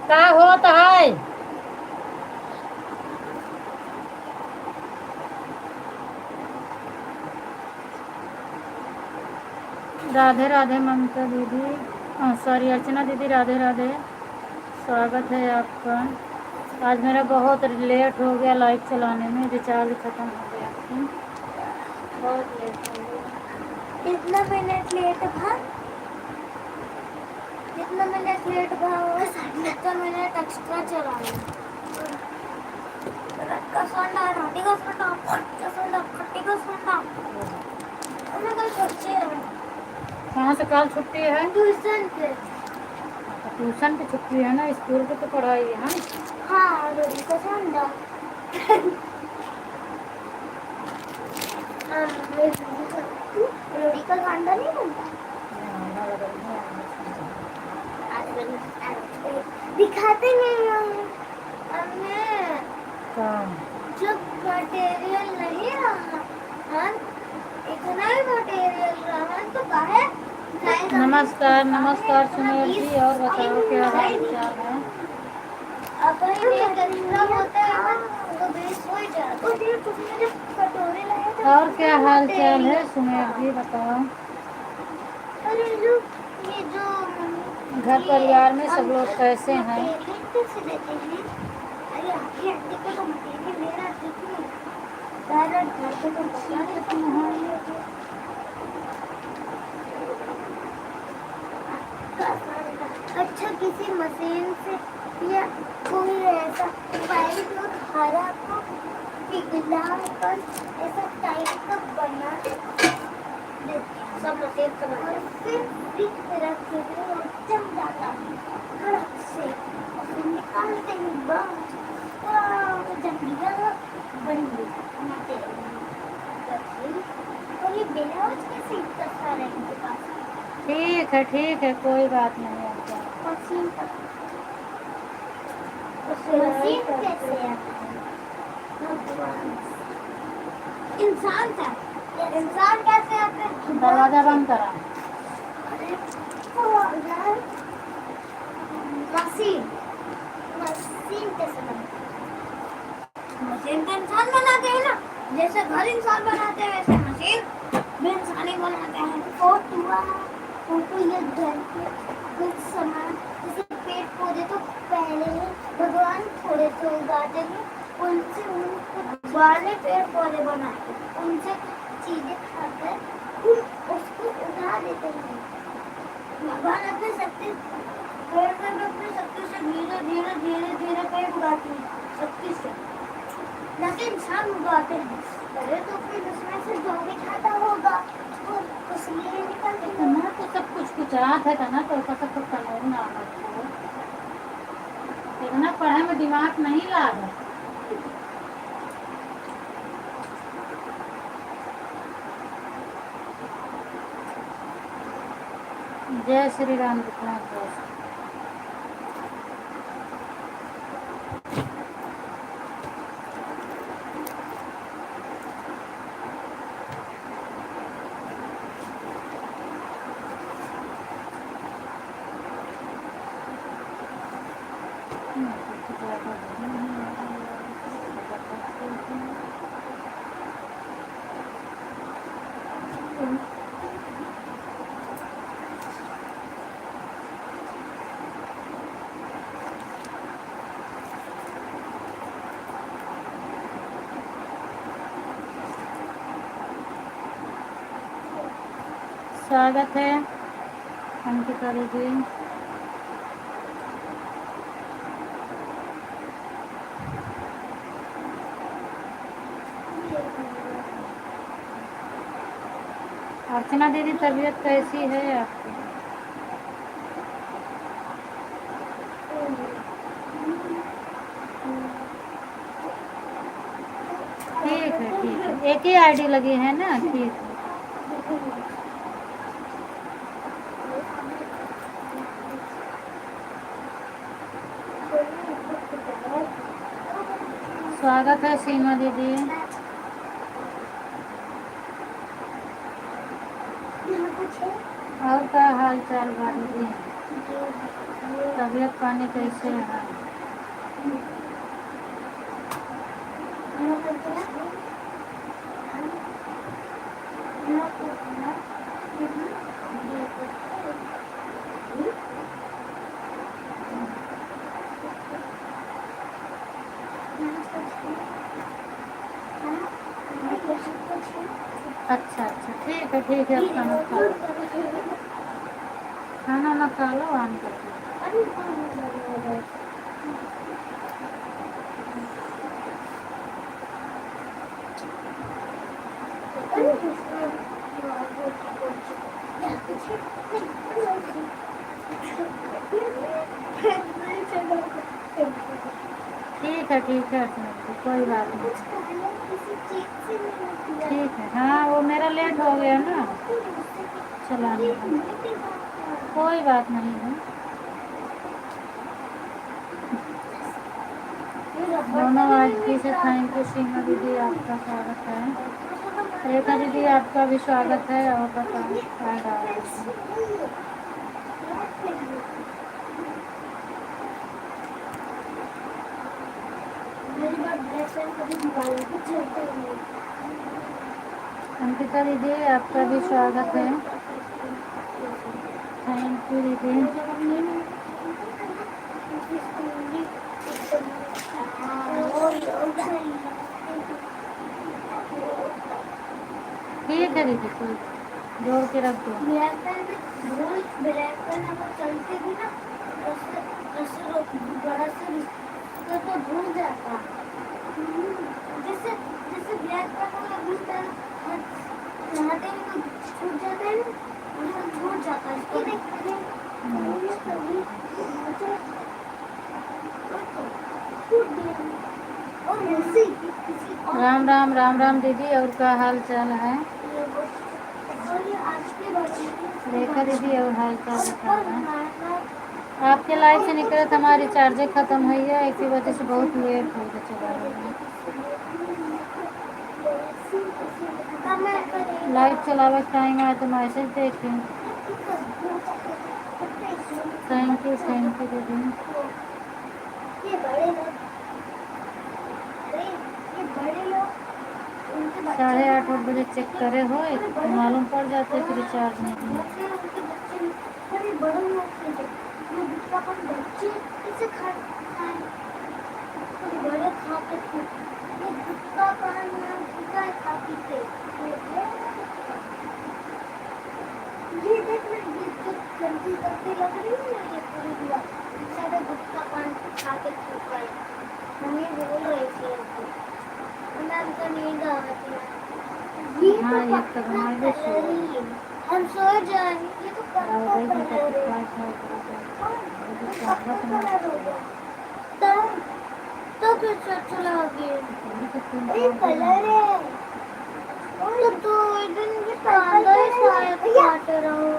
का होत है? राधे राधे ममता दीदी, सॉरी अर्चना दीदी, राधे राधे, स्वागत है आपका। आज मेरा बहुत लेट हो गया लाइव चलाने में, रिचार्ज ख़त्म हो गया था, बहुत लेट हो गया। कितना मिनट लेट था? कितना मिनट लेट था? 7 मिनट एक्स्ट्रा चलाया। रक्का सोंडा, रोटी का सोंडा, फटका सोंडा, खट्टी का सोंडा। हमें कल छुट्टी है। कहाँ से कल छुट्टी है? ट्यूशन पे। ट्यूशन की छुट्टी है ना, स्कूल की तो पढ़ाई है। हाँ, रोटी का सोंडा। रोटी का सोंडा नहीं बनता। दिखाते नहीं हमें जो मटेरियल नहीं रहा, इतना ही मटेरियल रहा तो काहे? नमस्कार नमस्कार सुमेर जी, और बताओ क्या हाल चाल है? अपन ये गंदा होता है तो बेस हो जाता है। तुमने जब कटोरे लाए थे और क्या हाल चाल है सुमेर जी, बताओ। अरे ये जो घर परिवार में सब लोग कैसे हैं? कैसे देते हैं? अरे आपकी आंटी को तो मटेरियल ले रहा ठीक नहीं। दादा घर पे तो बता रहे तो अच्छा किसी मशीन से या कोई ऐसा पाइप और हरा को पिघला कर ऐसा टाइप का बना सब मशीन का बना और फिर फ्रिज में रख देते हैं और जम जाता है कड़क से और फिर निकालते हैं बस जम गया बन गया मटेरियल। और ये ब्लाउज कैसे इतना सारा है इनके पास? ठीक है, कोई बात नहीं है। मशीन कैसे है? इंसान था। इंसान कैसे आते हैं? दरवाजा बंद करा। मशीन मशीन कैसे बनती है? मशीन तो इंसान बनाते हैं ना, जैसे घर इंसान बनाते हैं वैसे मशीन भी इंसान ही बनाते हैं। फोटो ये घर के कुछ सामान जैसे पेड़ पौधे तो पहले ही भगवान थोड़े से उगाते हैं, उनसे उनको वाले पेड़ पौधे बनाते हैं, उनसे चीजें खाकर उसको उगा देते हैं। भगवान अपने शक्ति पेड़ पर अपनी शक्ति से धीरे धीरे धीरे धीरे पेड़ उगाते हैं, शक्ति से लेकिन इंसान उगाते हैं। पहले तो फिर उसमें से जो भी खाता होगा वो उसलिए निकलते हैं ना, तो सब कुछ गुजरात है ना, तो सब कुछ कानून ना इतना पढ़ाई में दिमाग नहीं लगा। जय श्री राम कृष्ण। स्वागत है अंकिता दीदी। अर्चना दीदी, तबीयत कैसी है आपकी? ठीक है, एक ही आईडी लगी है ना, ठीक है। स्वागत है सीमा दीदी। और क्या हाल चाल बा दीदी? तबीयत पानी कैसे है? अच्छा अच्छा, ठीक है ठीक है, अब खाना खा लो, खाना ना खा लो, आम कर दो। ठीक है अर्चना दीदी, कोई बात नहीं, ठीक है। हाँ वो मेरा लेट हो गया ना चलाने में, कोई बात नहीं है। दोनों आंटी से थैंक यू सीमा दीदी, आपका स्वागत है। रेखा दीदी आपका भी स्वागत है। और बताओ क्या डाल रहे हैं? अंकिता दीदी आपका भी स्वागत है, थैंक यू दीदी। ठीक है दीदी, कोई जोड़ के रख दो। चलते भी ना बड़ा से तो भूल जाता, जैसे जैसे ब्लैक कलर भूलता है, नहाते में तो छूट जाता है ना, वैसे छूट जाता है इसको देखते हैं। और वैसे राम राम राम राम दीदी, और क्या हाल चाल है? रेखा दीदी और हाल चाल बता रहा, आपके लाइफ से निकले तो हमारी चार्जर ख़त्म हुई है, इसी वजह से बहुत लेट हो गया चला रहा। लाइट चलावे टाइम आए तो मैसेज देखें। थैंक यू दीदी। 8:30 बजे चेक करे हो तो मालूम पड़ जाते कि रिचार्ज नहीं है। ये देख ना, ये जो गंदी गंदी लग रही है ना, ये पूरी दीवार सारे गुटखा पान खा के थूक रहे। मम्मी बोल रही थी मैम को नींद आ रही है। हाँ ये तो हमारे से हम सो जाएंगे, ये तो कलर तो कुछ अच्छा लगे, ये कलर है तो इधर भी कांदा ही शायद काट रहा हूँ।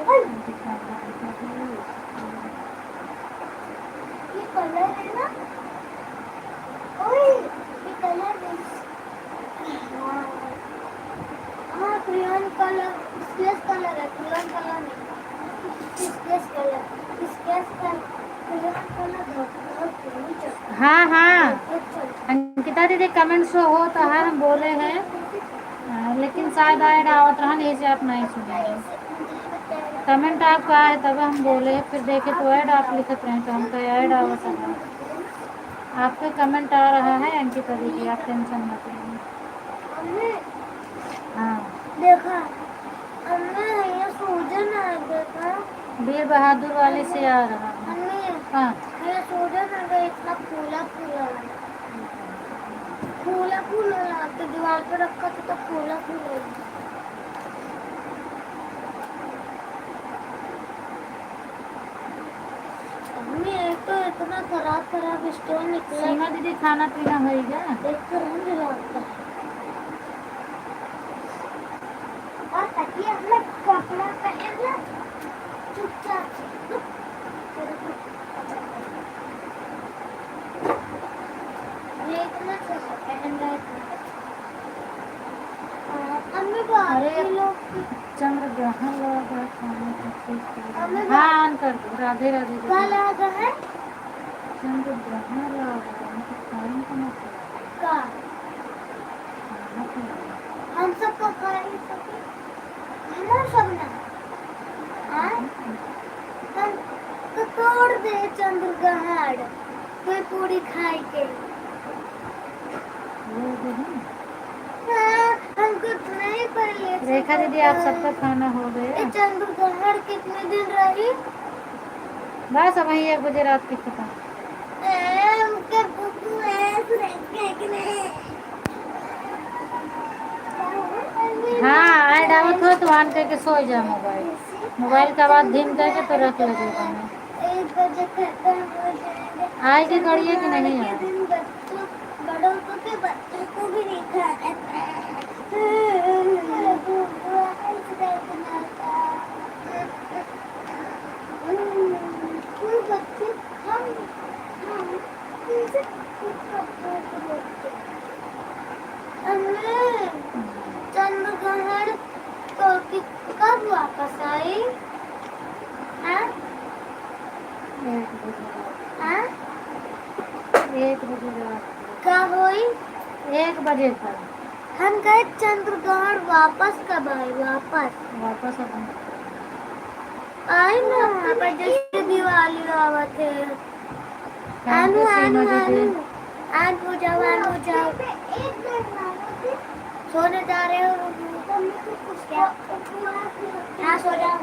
ये कलर है ना, ओए ये कलर है, हाँ क्रेयॉन कलर, स्केच कलर है, क्रेयॉन कलर नहीं, sketch colour, sketch colour, crayon colour. हाँ हाँ अंकिता दीदी कमेंट शो हो तो है, हम बोले हैं लेकिन शायद ऐड आवत रहा नहीं से आप नहीं सुने। कमेंट आपका आए तब हम बोले, फिर देखे तो ऐड आप लिखत रहे तो हमको ऐड आवत रहा। आपके कमेंट आ रहा है अंकिता दीदी, आप टेंशन मत लीजिए। हाँ देखा हमने ये सूजन आ देखा, वीर बहादुर वाले से आ रहा है। हमने हाँ ये सूजन आ गया, इतना फूला फूला फूला फूला तो दीवार पे रखा था तो फूला फूला। मम्मी एक तो इतना खराब खराब स्टोन निकला। सीमा दीदी खाना पीना हो गया? देख कर मुझे लगता है हाँ ऑन कर दो। राधे राधे दीदी। कल आ गया है चंद्र ग्रहण लगा है, मतलब टाइम का मतलब का खाना खिलाना। हम सबको खाए सके हम सब ना हाँ हम तो तोड़ दे चंद्र ग्रहण कोई पूरी खाए के वो दे दो ना। हाँ, हमको नहीं कर ले रेखा दीदी आप सबका खाना हो ये गया? चंद्र ग्रहण कितने दिन रही बस अब वही 1 बजे रात की खत्म। हमके भूख है सुरेख के नहीं हाँ आए डावत हो तो ऑन करके सो जा। मोबाइल मोबाइल का आवाज धीम करके तो रख लगेगा मैं। 1 बजे खत्म हो जाएंगे आए की घड़िए कि नहीं के आए? दिन बच्चों बड़ों को के बच्चों को भी नहीं खाना बच्चे चंद्र ग्रहण कब वापस आई हाँ 1 बजे रात। हाँ 1 बजे रात। कब हुई 1 बजे था। हम गए चंद्र ग्रहण वापस कब आई वापस अपन आई ना पर जैसे दिवाली आवत है थैंक यू सीमा दीदी। आनु जाओ सोने जा रहे हो क्या हाँ सो जाओ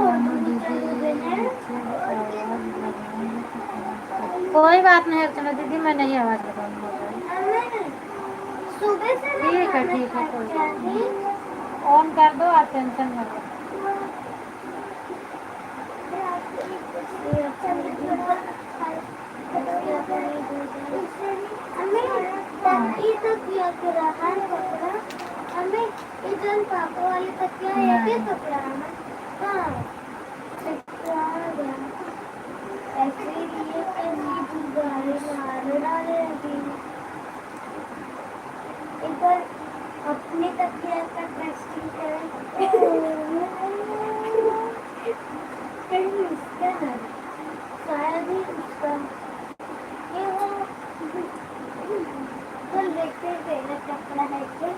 मानो दीदी नीचे आवाज लगाऊंगी तो कमेंट कर। कोई बात नहीं अर्चना दीदी मैं नहीं आवाज लगाऊंगी मोबाइल। सुबह से ठीक है कोई बात नहीं। ऑन कर दो आप टेंशन मत लो। पापा वाली तकिया है क्या कपड़ा हाँ ऐसे ये ऐसी गाड़ी मार डाले अभी एक बार अपने तकिया का टेस्टिंग करें कहीं उसका है शायद ही उसका ये वो कल देखते हैं पहले कपड़ा है क्या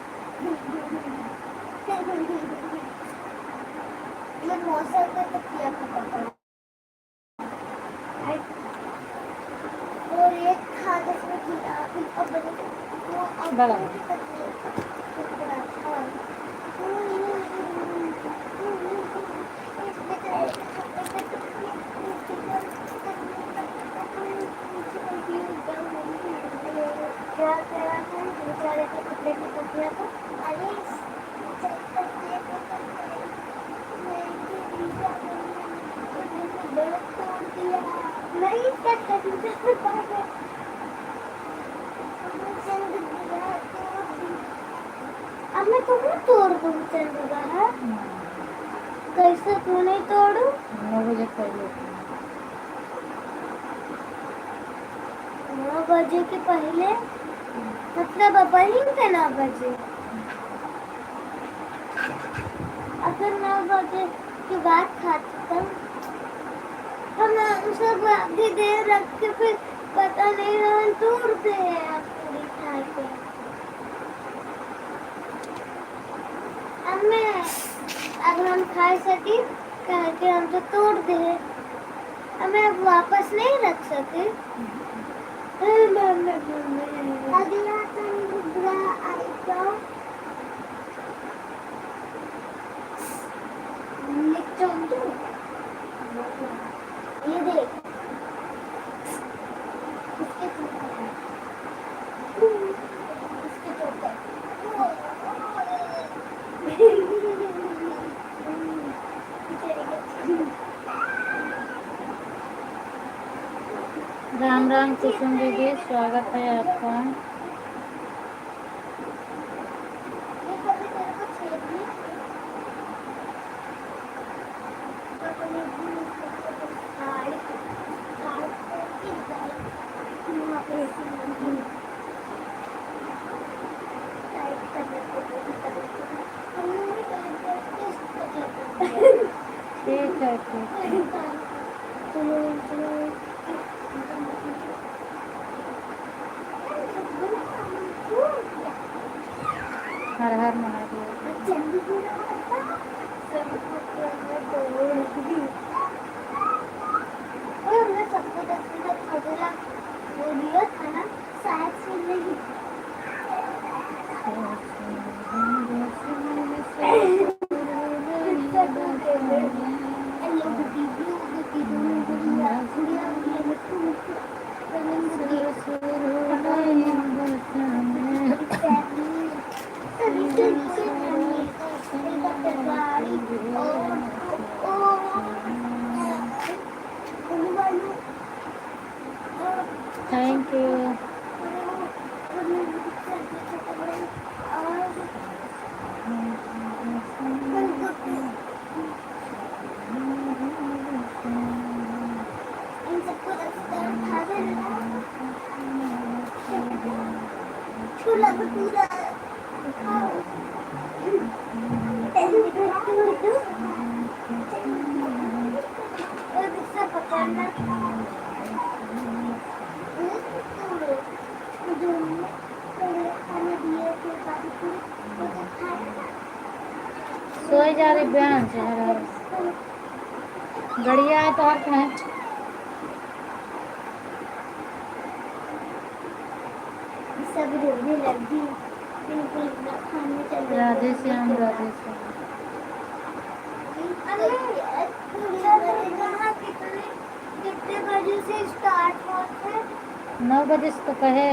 ये मौसम का तकिया का कपड़ा और एक खाद इसमें खिला फिर अब वो अब बड़ा क्या करा है बेचारे के कपड़े की टोपिया को अरे नहीं अब मैं तुम्हें तोड़ दूँ चंद्र ग्रहण कैसे तू नहीं तोड़ू 9 बजे पहले 9 बजे के पहले मतलब अपनी के 9 बजे अगर 9 बजे के बाद खाते तब हम सब आधी देर रख के फिर पता नहीं रहा तोड़ते हैं आप पूरी खा के अब हम खा सके कह के हम तो तोड़ दे हमें अब वापस नहीं रख सके अगला चंद्र आएगा ये देख इसके राम राम कुसुम दीदी स्वागत है आपका। ये कभी तेरे को छेद नहीं हर हर महादेव। हमने सबको 10,000 वो दिया था ना, शायद से नहीं। Thank you. सोए जा रही बहन से हर हर गड़िया है तो हर कहें सब रोने लगी, बिल्कुल खाने चले। राधे श्याम राधे श्याम। कितने बजे से स्टार्ट होते हैं? 9 बजे से तो कहे।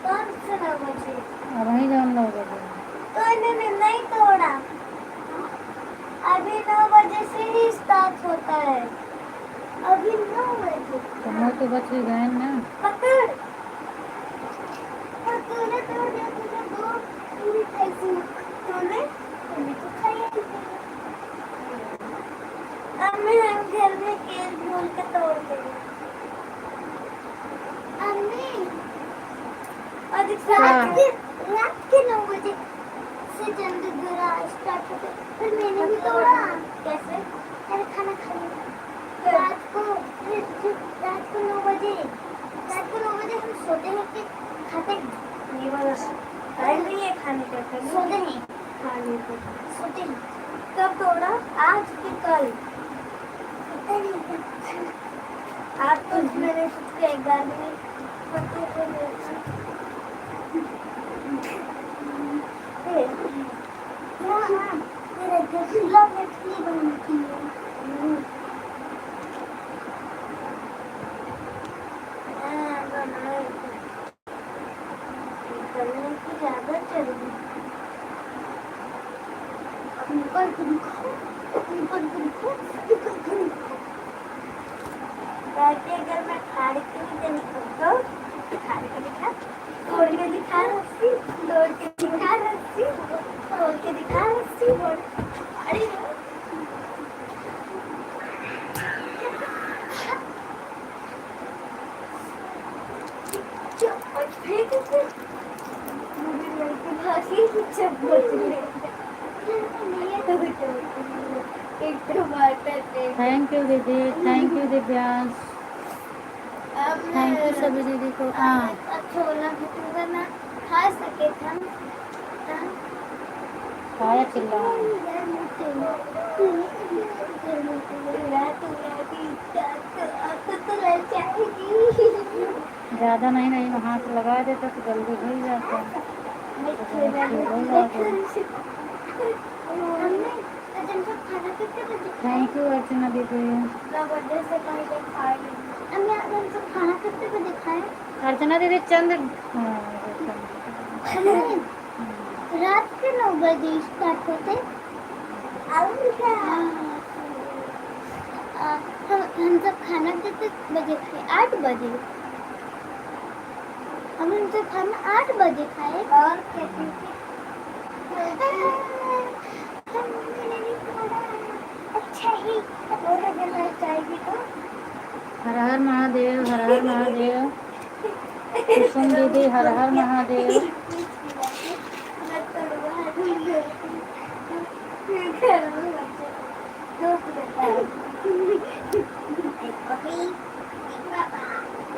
कौन से 9 बजे? अब वहीं जाओ 9 बजे। तो इन्होंने नहीं तोड़ा। अभी 9 बजे से ही स्टार्ट होता है। अभी 9 बजे। तो 9 तो बज ही गए ना। पकड़। और तूने तोड़ दिया, तूने 2 पूरी कैसी? तूने तो खाई ही नहीं। अब हम घर में केक भूल के तोड़ देंगे। अम्मी, और रात के 9 बजे से जल्द गिरा स्टार्ट होते, फिर मैंने भी तोड़ा। कैसे? मैंने खाना खा लिया रात को 9 बजे। रात को 9 बजे हम सोते हैं कि खाते हैं? ये वाला टाइम नहीं है खाने का। सोते हैं, खा लेते हैं, सोते हैं। कब तोड़ा? आज कि कल? आज तो मैंने सोचा 11 पत्ते को हाँ, मेरे गला मछली बनती है। करने की ज़्यादा चली। ऊपर को दिखाओ, ऊपर को दिखाओ, ऊपर को दिखाओ। बैठे अगर मैं खाड़ी के नीचे निकलता हूँ, खाड़ी को दिखा, तोड़ के दिखा रस्सी, तोड़ के दिखा रस्सी, तोड़ के दिखा रस्सी, अरे थैंक यू दीदी, thank you Divyansh, thank you सभी दीदी को। हाँ छोला भटूरा ना खा सके था। खाया चिल्ला ज़्यादा नहीं नहीं हाथ लगा देता तो जल्दी भूल जाता। थैंक यू अर्चना दीदी। अर्चना दीदी चंद रात के 9 बजे स्टार्ट होते। हम सब खाना कितने बजे खाए? 8 बजे। हम सब खाना 8 बजे खाए। और कहते थे अच्छा ही थोड़ा देना चाहिए। तो हर हर महादेव, हर हर महादेव। कुसुम दीदी हर हर महादेव। एक पपी, एक पापा,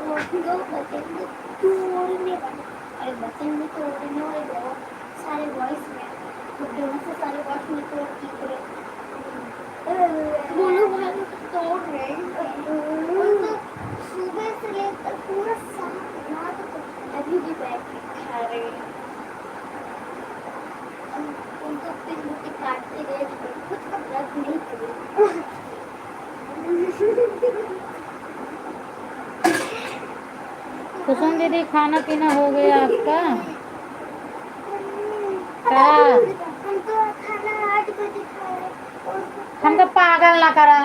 और दो बच्चे तोड़ने वाले, अरे बच्चे में तोड़ने वाले बहुत सारे वॉइस में, तो दोनों से सारे वॉइस में तोड़ की पूरे दोनों भाई तोड़ रहे हैं। उनको सुबह से लेकर पूरा सात रात तक अभी भी बैठ के खा रहे हैं। उनको फिर रोटी काटते गए कुछ का व्रत नहीं करे। कुसुम दीदी खाना पीना हो गया आपका? का हम तो खाना 8 बजे खाए और हमको पागल ना करा।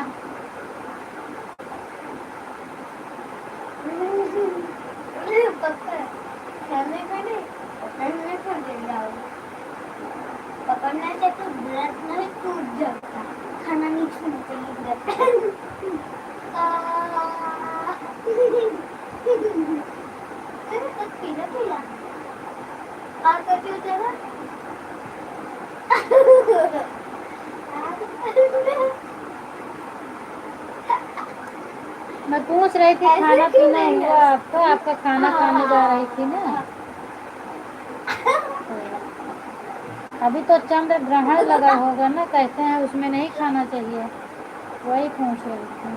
पकड़ खाने का नहीं पकड़ने का दे जाओ। पकड़ने से तो व्रत नहीं टूट जाता। खाना नहीं छूना चाहिए व्रत। अरे तो पीला पीला और करके उठेगा। मैं पूछ रही थी खाना पीना हुआ आपका? आपका खाना खाने जा रही थी ना? अभी तो चंद्र ग्रहण लगा होगा ना, कहते हैं उसमें नहीं खाना चाहिए, वही पूछ रही थी।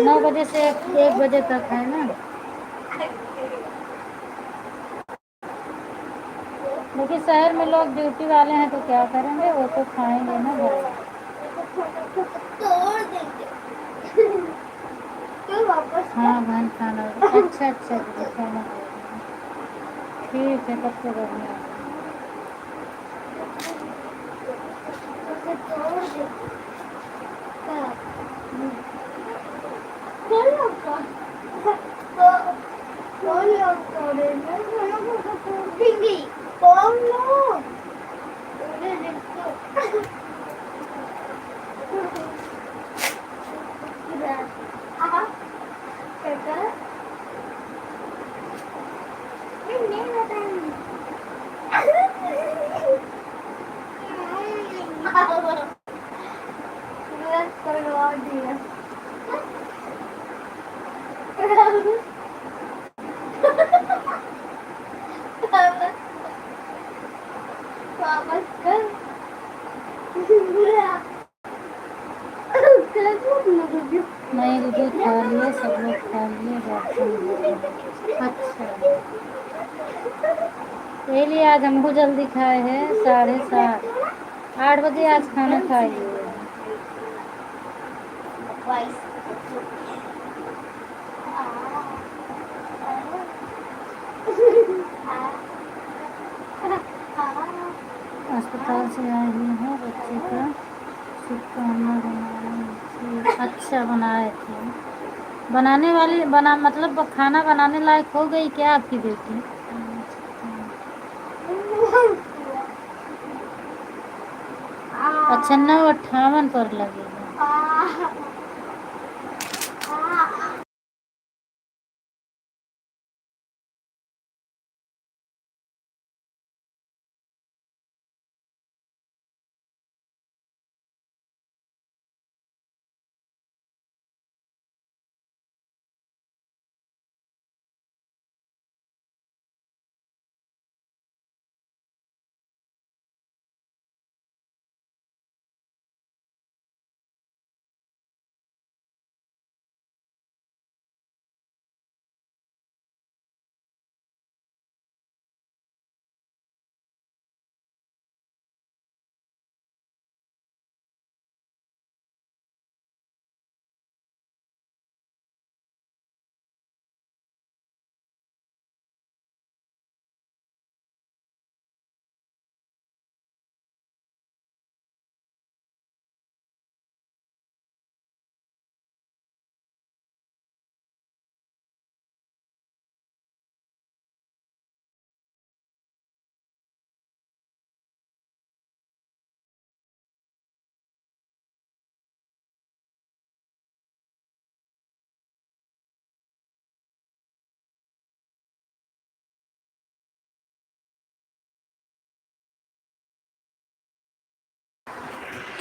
9 बजे से 1 बजे तक है ना? लेकिन शहर में लोग ड्यूटी वाले हैं तो क्या करेंगे, वो तो खाएंगे ना घर में। तोड़ देंगे। तो वापस हाँ बहन खाना अच्छा अच्छा दीदी खाना ठीक है, तब तो बढ़िया। उसे तोड़ देंगे। कौन लोग कौन लोग तोड़ेंगे? तोड़ देंगे। कौन लोग? उन्हें देखो। हाँ क्या नहीं बताएंगे। करवा दिया। वापस कर। नहीं दीदी खा लिए, सब लोग खा लिए, बर्तन। अच्छा ये लिए आज हमको जल्दी खाए हैं 7:30 8 बजे आज खाना खाइए। अस्पताल से आए हुए हैं, बच्चे का शुभकामना बनाए। अच्छा बनाए थे। बनाने वाली मतलब खाना बनाने लायक हो गई क्या आपकी बेटी? अच्छा 9:58 पर लगेगा।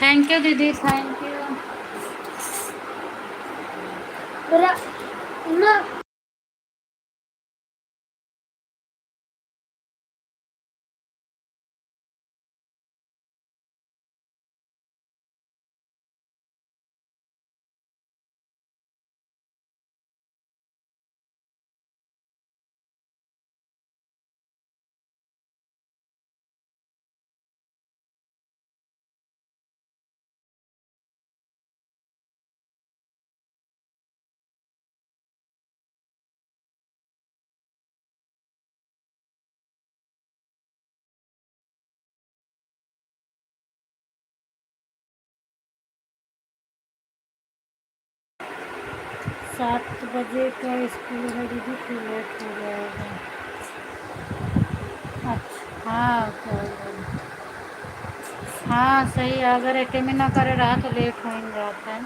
थैंक यू दीदी, थैंक यू। मेरा ना सात बजे का स्कूल है दीदी, फिर लेट हो जाएगा। अच्छा हाँ, कोई नहीं। हाँ सही है, अगर अटेंड ना करे रहा तो लेट हो ही जाता है।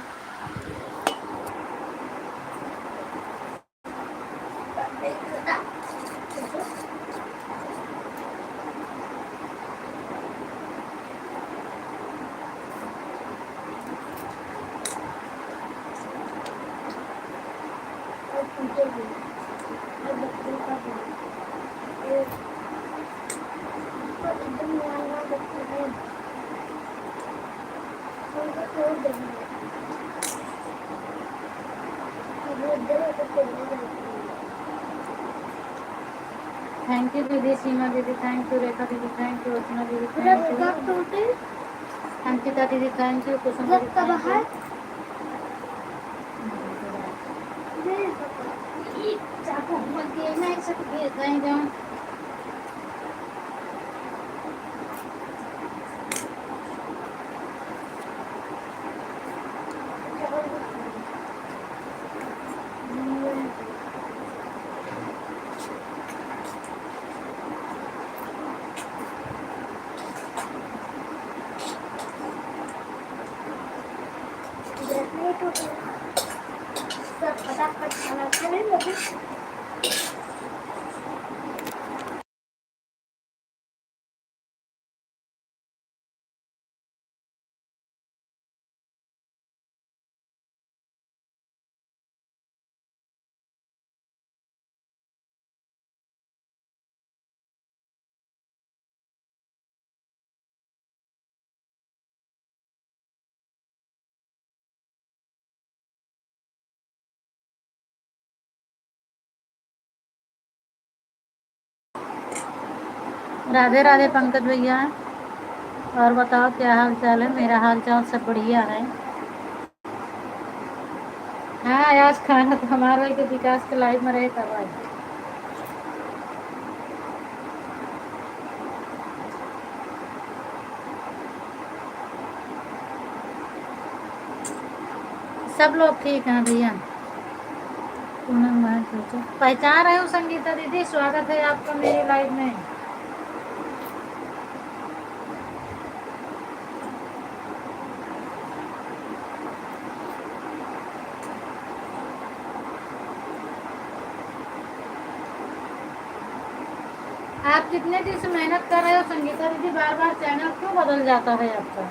थैंक यू दीदी, सीमा दीदी थैंक यू, रेखा दीदी थैंक यू, अर्चना दीदी थैंक यू, अंकिता दीदी थैंक यू, कुसुम दीदी थैंक यू। कहीं जाऊँ फटाफट खाना खाने लगे। राधे राधे पंकज भैया। और बताओ क्या हाल चाल है? मेरा हाल चाल सब बढ़िया है। हाँ आज खाना तो हमारा के विकास के लाइव में रहे तब आज। सब लोग ठीक हैं भैया। पूनम मैं सोचो पहचान रहे हूँ संगीता दीदी, स्वागत है आपका मेरी लाइव में। आप कितने दिन से मेहनत कर रहे हो संगीता दीदी, बार बार चैनल क्यों बदल जाता है आपका?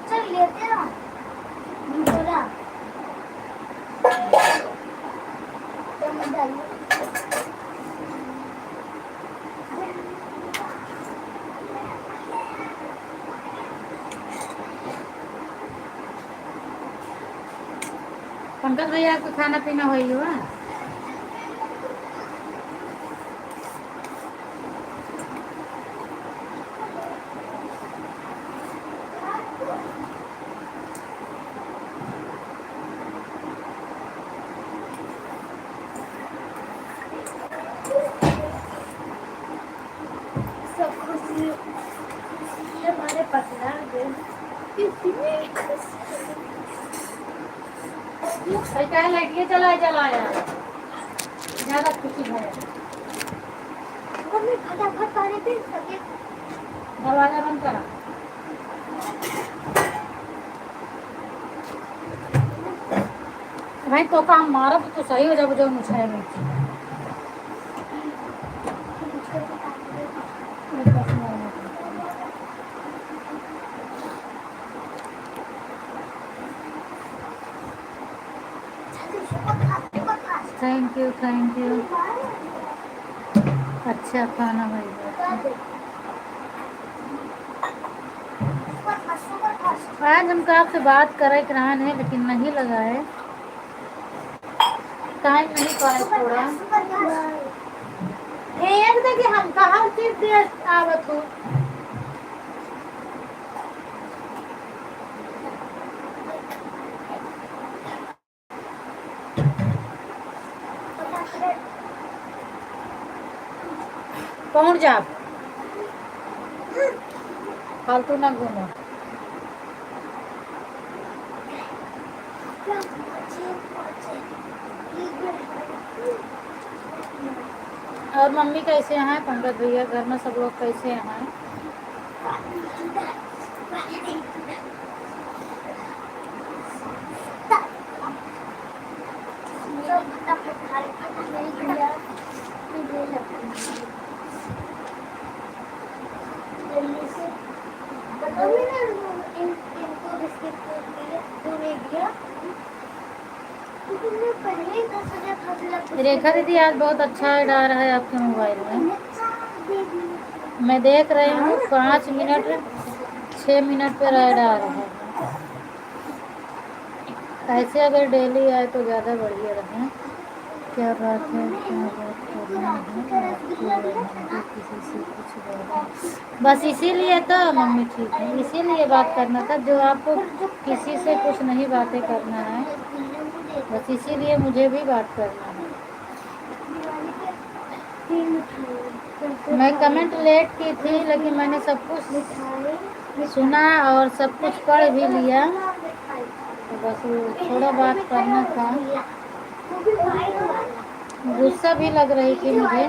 चल लेते हैं थोड़ा पंकज भैया आपका खाना पीना हो ही हुआ? पतला क्या लाइट चलाया ज़्यादा खुशी है। मम्मी फटाफट पानी पी सके। दरवाजा बंद करा। भाई तो काम मारो तो सही हो जाए जो मुझे है। थैंक यू अच्छा खाना भाई। आज हमको आपसे बात करे रहन है लेकिन नहीं लगा है, टाइम नहीं पाए थोड़ा। एक देखिए हम कहाँ सिर्फ आवत हो। पहुँच जा, फालतू ना घूमो। और मम्मी कैसे हैं, पंकज भैया, घर में सब लोग कैसे हैं? रेखा दीदी आज बहुत अच्छा ऐड आ रहा है आपके मोबाइल में, मैं देख रही हूँ 5 मिनट 6 मिनट पर ऐड आ रहा है। ऐसे अगर डेली आए तो ज़्यादा बढ़िया रहे। क्या बात है, क्या बात करना है किसी से कुछ बस इसीलिए तो मम्मी ठीक है, इसीलिए बात करना था। जो आपको किसी से कुछ नहीं बातें करना है, बस इसीलिए मुझे भी बात करना है। मैं कमेंट लेट की थी लेकिन मैंने सब कुछ सुना और सब कुछ पढ़ भी लिया, तो बस थोड़ा बात करना था। गुस्सा भी लग रही थी मुझे।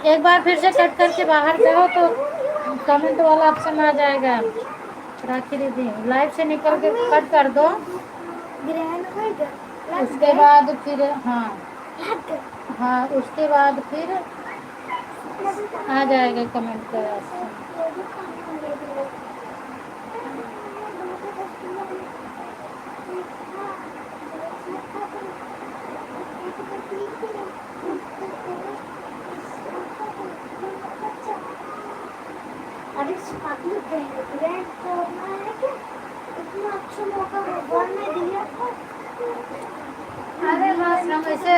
एक बार फिर से कट करके बाहर जाओ तो कमेंट वाला ऑप्शन आ जाएगा। राखी दीदी लाइव से निकल के कट कर दो, उसके बाद फिर हाँ उसके बाद फिर आ जाएगा कमेंट का ऑप्शन। अरे ग्रैंड करना है क्या? इतना अच्छा मौका भगवान ने दिया था। अरे बस हम ऐसे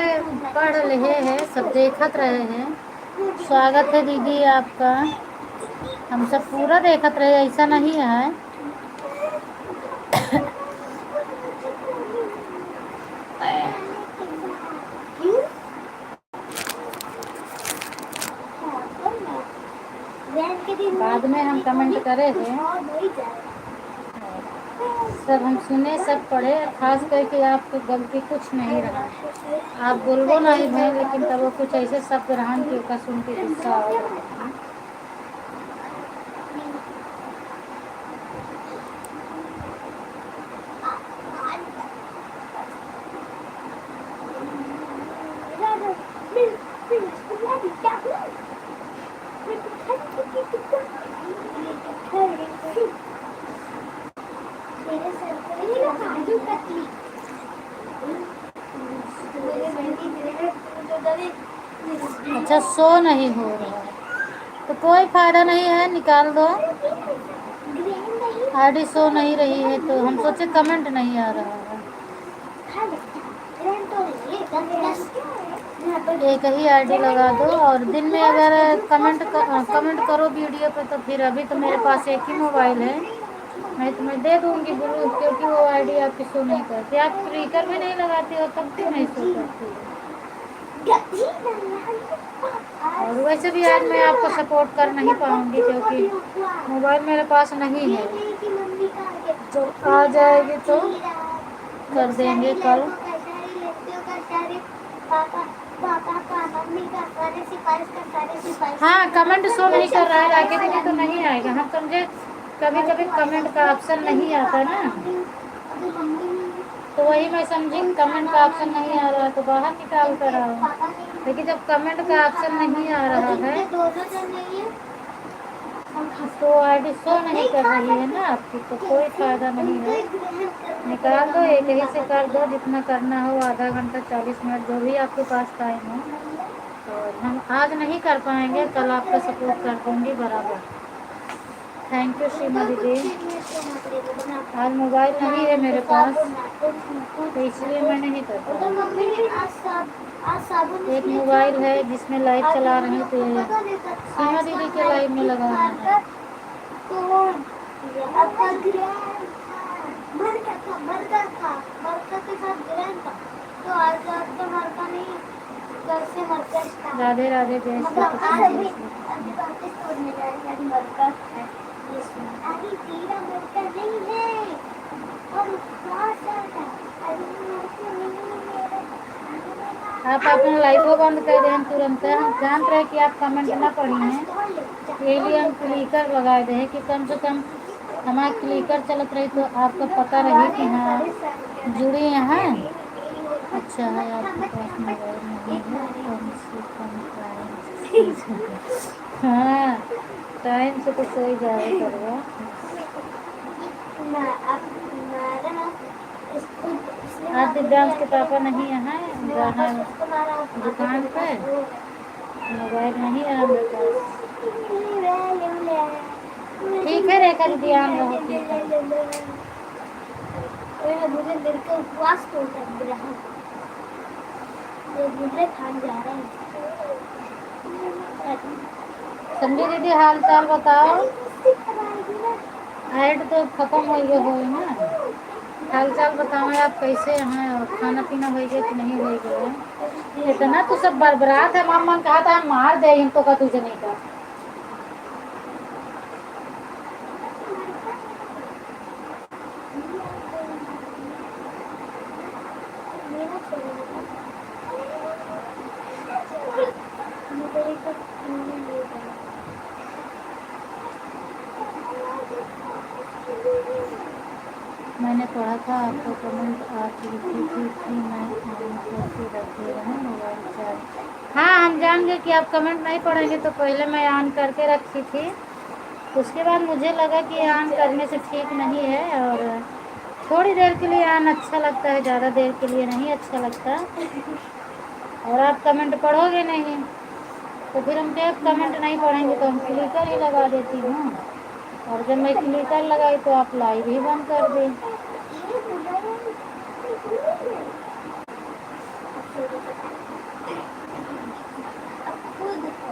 पढ़ रहे हैं, सब देखत रहे हैं। स्वागत है दीदी आपका, हम सब पूरा देखत रहे, ऐसा नहीं है। बाद में हम कमेंट करे थे, सब हम सुने सब पढ़े, खास करके आपको गलती कुछ नहीं रहा। आप बोलबो नहीं भाई, लेकिन तब वो कुछ ऐसे शब्द रहन के ओका सुन के गुस्सा आ गया। अच्छा शो नहीं हो रहा है तो कोई फायदा नहीं है, निकाल दो। आईडी शो नहीं रही है तो हम सोचे कमेंट नहीं आ रहा है। एक ही आईडी लगा दो और दिन में अगर कमेंट करो वीडियो पे तो फिर अभी तो मेरे पास एक ही मोबाइल है, मैं तुम्हें दे दूंगी ब्लू, क्योंकि वो आईडी आपकी शो नहीं करती। आप स्पीकर भी नहीं लगाती हो तब क्यों नहीं शो करती है? और वैसे भी आज मैं आपको सपोर्ट कर नहीं पाऊंगी, क्योंकि मोबाइल मेरे पास नहीं है। जो आ जाएगी तो कर देंगे कल। हाँ, कमेंट शो नहीं कर रहा है राकेश जी, तो नहीं आएगा। हम समझे कभी कभी कमेंट का ऑप्शन नहीं आता ना, तो वही मैं समझी कमेंट का ऑप्शन नहीं आ रहा तो बाहर निकाल कर आओ। लेकिन जब कमेंट का ऑप्शन नहीं आ रहा है तो आईडी शो नहीं कर रही है ना आपकी, तो कोई फायदा नहीं है। निकाल दो, एक ही से कर दो, जितना करना हो, आधा घंटा 40 मिनट जो भी आपके पास टाइम हो। और हम आज नहीं कर पाएंगे, कल आपका सपोर्ट कर दूंगी बराबर। थैंक यू सीमा दीदी। आज मोबाइल नहीं है मेरे पास, तो इसलिए मैं नहीं कर पाई। एक मोबाइल है जिसमें लाइव चला रही थी, सीमा दीदी के लाइव में लगाना है। राधे राधे, जय श्री कृष्ण। आप अपना लाइव बंद कर दें तुरंत। हम जान रहे कि आप कमेंट ना पढ़ी हैं, यही लिए हम क्लिकर लगाए दे कि कम से कम हमारा क्लिकर चलत रही तो आपको पता रही कि हाँ जुड़ी हैं। अच्छा है आपके पास मोबाइल नहीं है, कम से कम टाइम। हाँ, टाइम से तो सोई जाए करवा। आज दिव्यांश के पापा नहीं हैं, जाना है दुकान पे, मोबाइल नहीं है मेरे पास। ठीक है रेखा दीदी, आम रहो। ठीक है, मुझे दिल के उपवास तो कर रहा मुझे खान जा रहे हैं। संजय दीदी हाल चाल बताओ। ऐड तो खत्म हो गए हो ना, हाल चाल बताओ आप कैसे हैं, और खाना पीना हो गया कि नहीं हो गया? इतना तो सब बरबरात है, मामा कहा था हम मार दे इनको का तुझे नहीं का। मैंने पढ़ा था आपको कमेंट, आप लिखी थी कि मैं कैसे रखे रहे मोबाइल चार्ज। हाँ, हम जान गए कि आप कमेंट नहीं पढ़ेंगे, तो पहले मैं ऑन करके रखी थी। उसके बाद मुझे लगा कि ऑन करने से ठीक नहीं है, और थोड़ी देर के लिए ऑन अच्छा लगता है, ज़्यादा देर के लिए नहीं अच्छा लगता। और आप कमेंट पढ़ोगे नहीं तो फिर हम जब कमेंट नहीं पढ़ेंगे तो हम क्लिकर ही लगा देती हूँ, और जब मैं क्लिकर लगाई तो आप लाइव ही बंद कर दें।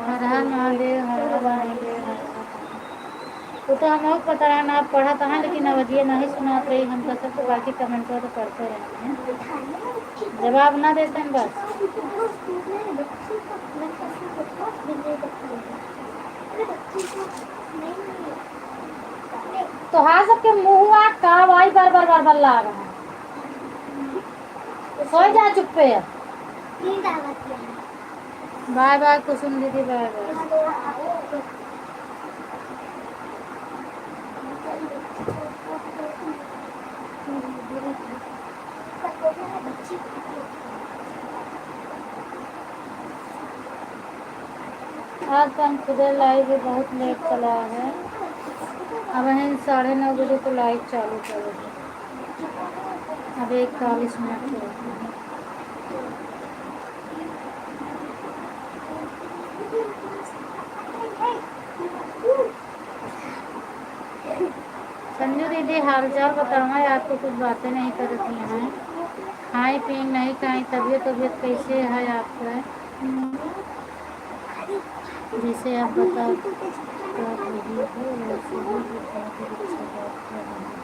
हर हर महादेव, हर हर महादेव। वो तो हमें पता है ना, आप पढ़ा था है, लेकिन अवधिये नहीं सुना रही हम तो सबको, बाकी कमेंट तो पढ़ते रहते हैं, जवाब ना देते हैं बस। तो हाँ, सबके मुँह का वाई बार बार बार बार ला रहा है, सो जा चुप्पे। बाय बाय कुसुम दीदी, बाय बाय। आज पंचदेव लाइव भी बहुत लेट चला है, अब है 9:30 बजे तो लाइव चालू करेगी। अब 41 मिनट हो। संजू दीदी हाल चाल बताओ, आपको कुछ बातें नहीं करती हैं, खाई पी नहीं खाई, तबीयत कैसे है आपका? जिसे आप बता कर रही हो वैसे ही बहुत अच्छा बात कर रही हो।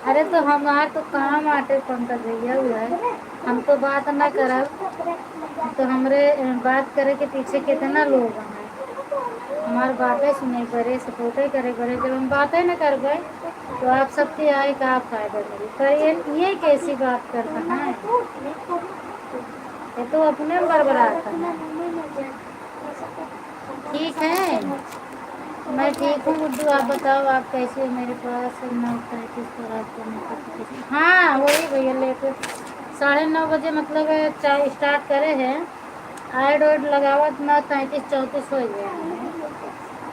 अरे तो हमार तो काम आटे पंकज भैया हुआ है, हम तो बात न करब तो हमरे बात करे के पीछे कितना लोग हैं, हमार बातें सुने बड़े सपोर्टे करे बड़े, जब हम बातें न करबे तो आप सबके आए का फायदा मिली, पर ये कैसी बात करता है, ये तो अपने में बड़बड़ाता है। ठीक है, मैं ठीक हूँ गुड्डू, आप बताओ आप कैसे हो, मेरे पास 9:35 पर आपको नोटिफिकेशन, हाँ वही भैया लेटे 9:30 मतलब चाय स्टार्ट करे हैं, ऐड वैड लगावत ना 33-34 हो गया है,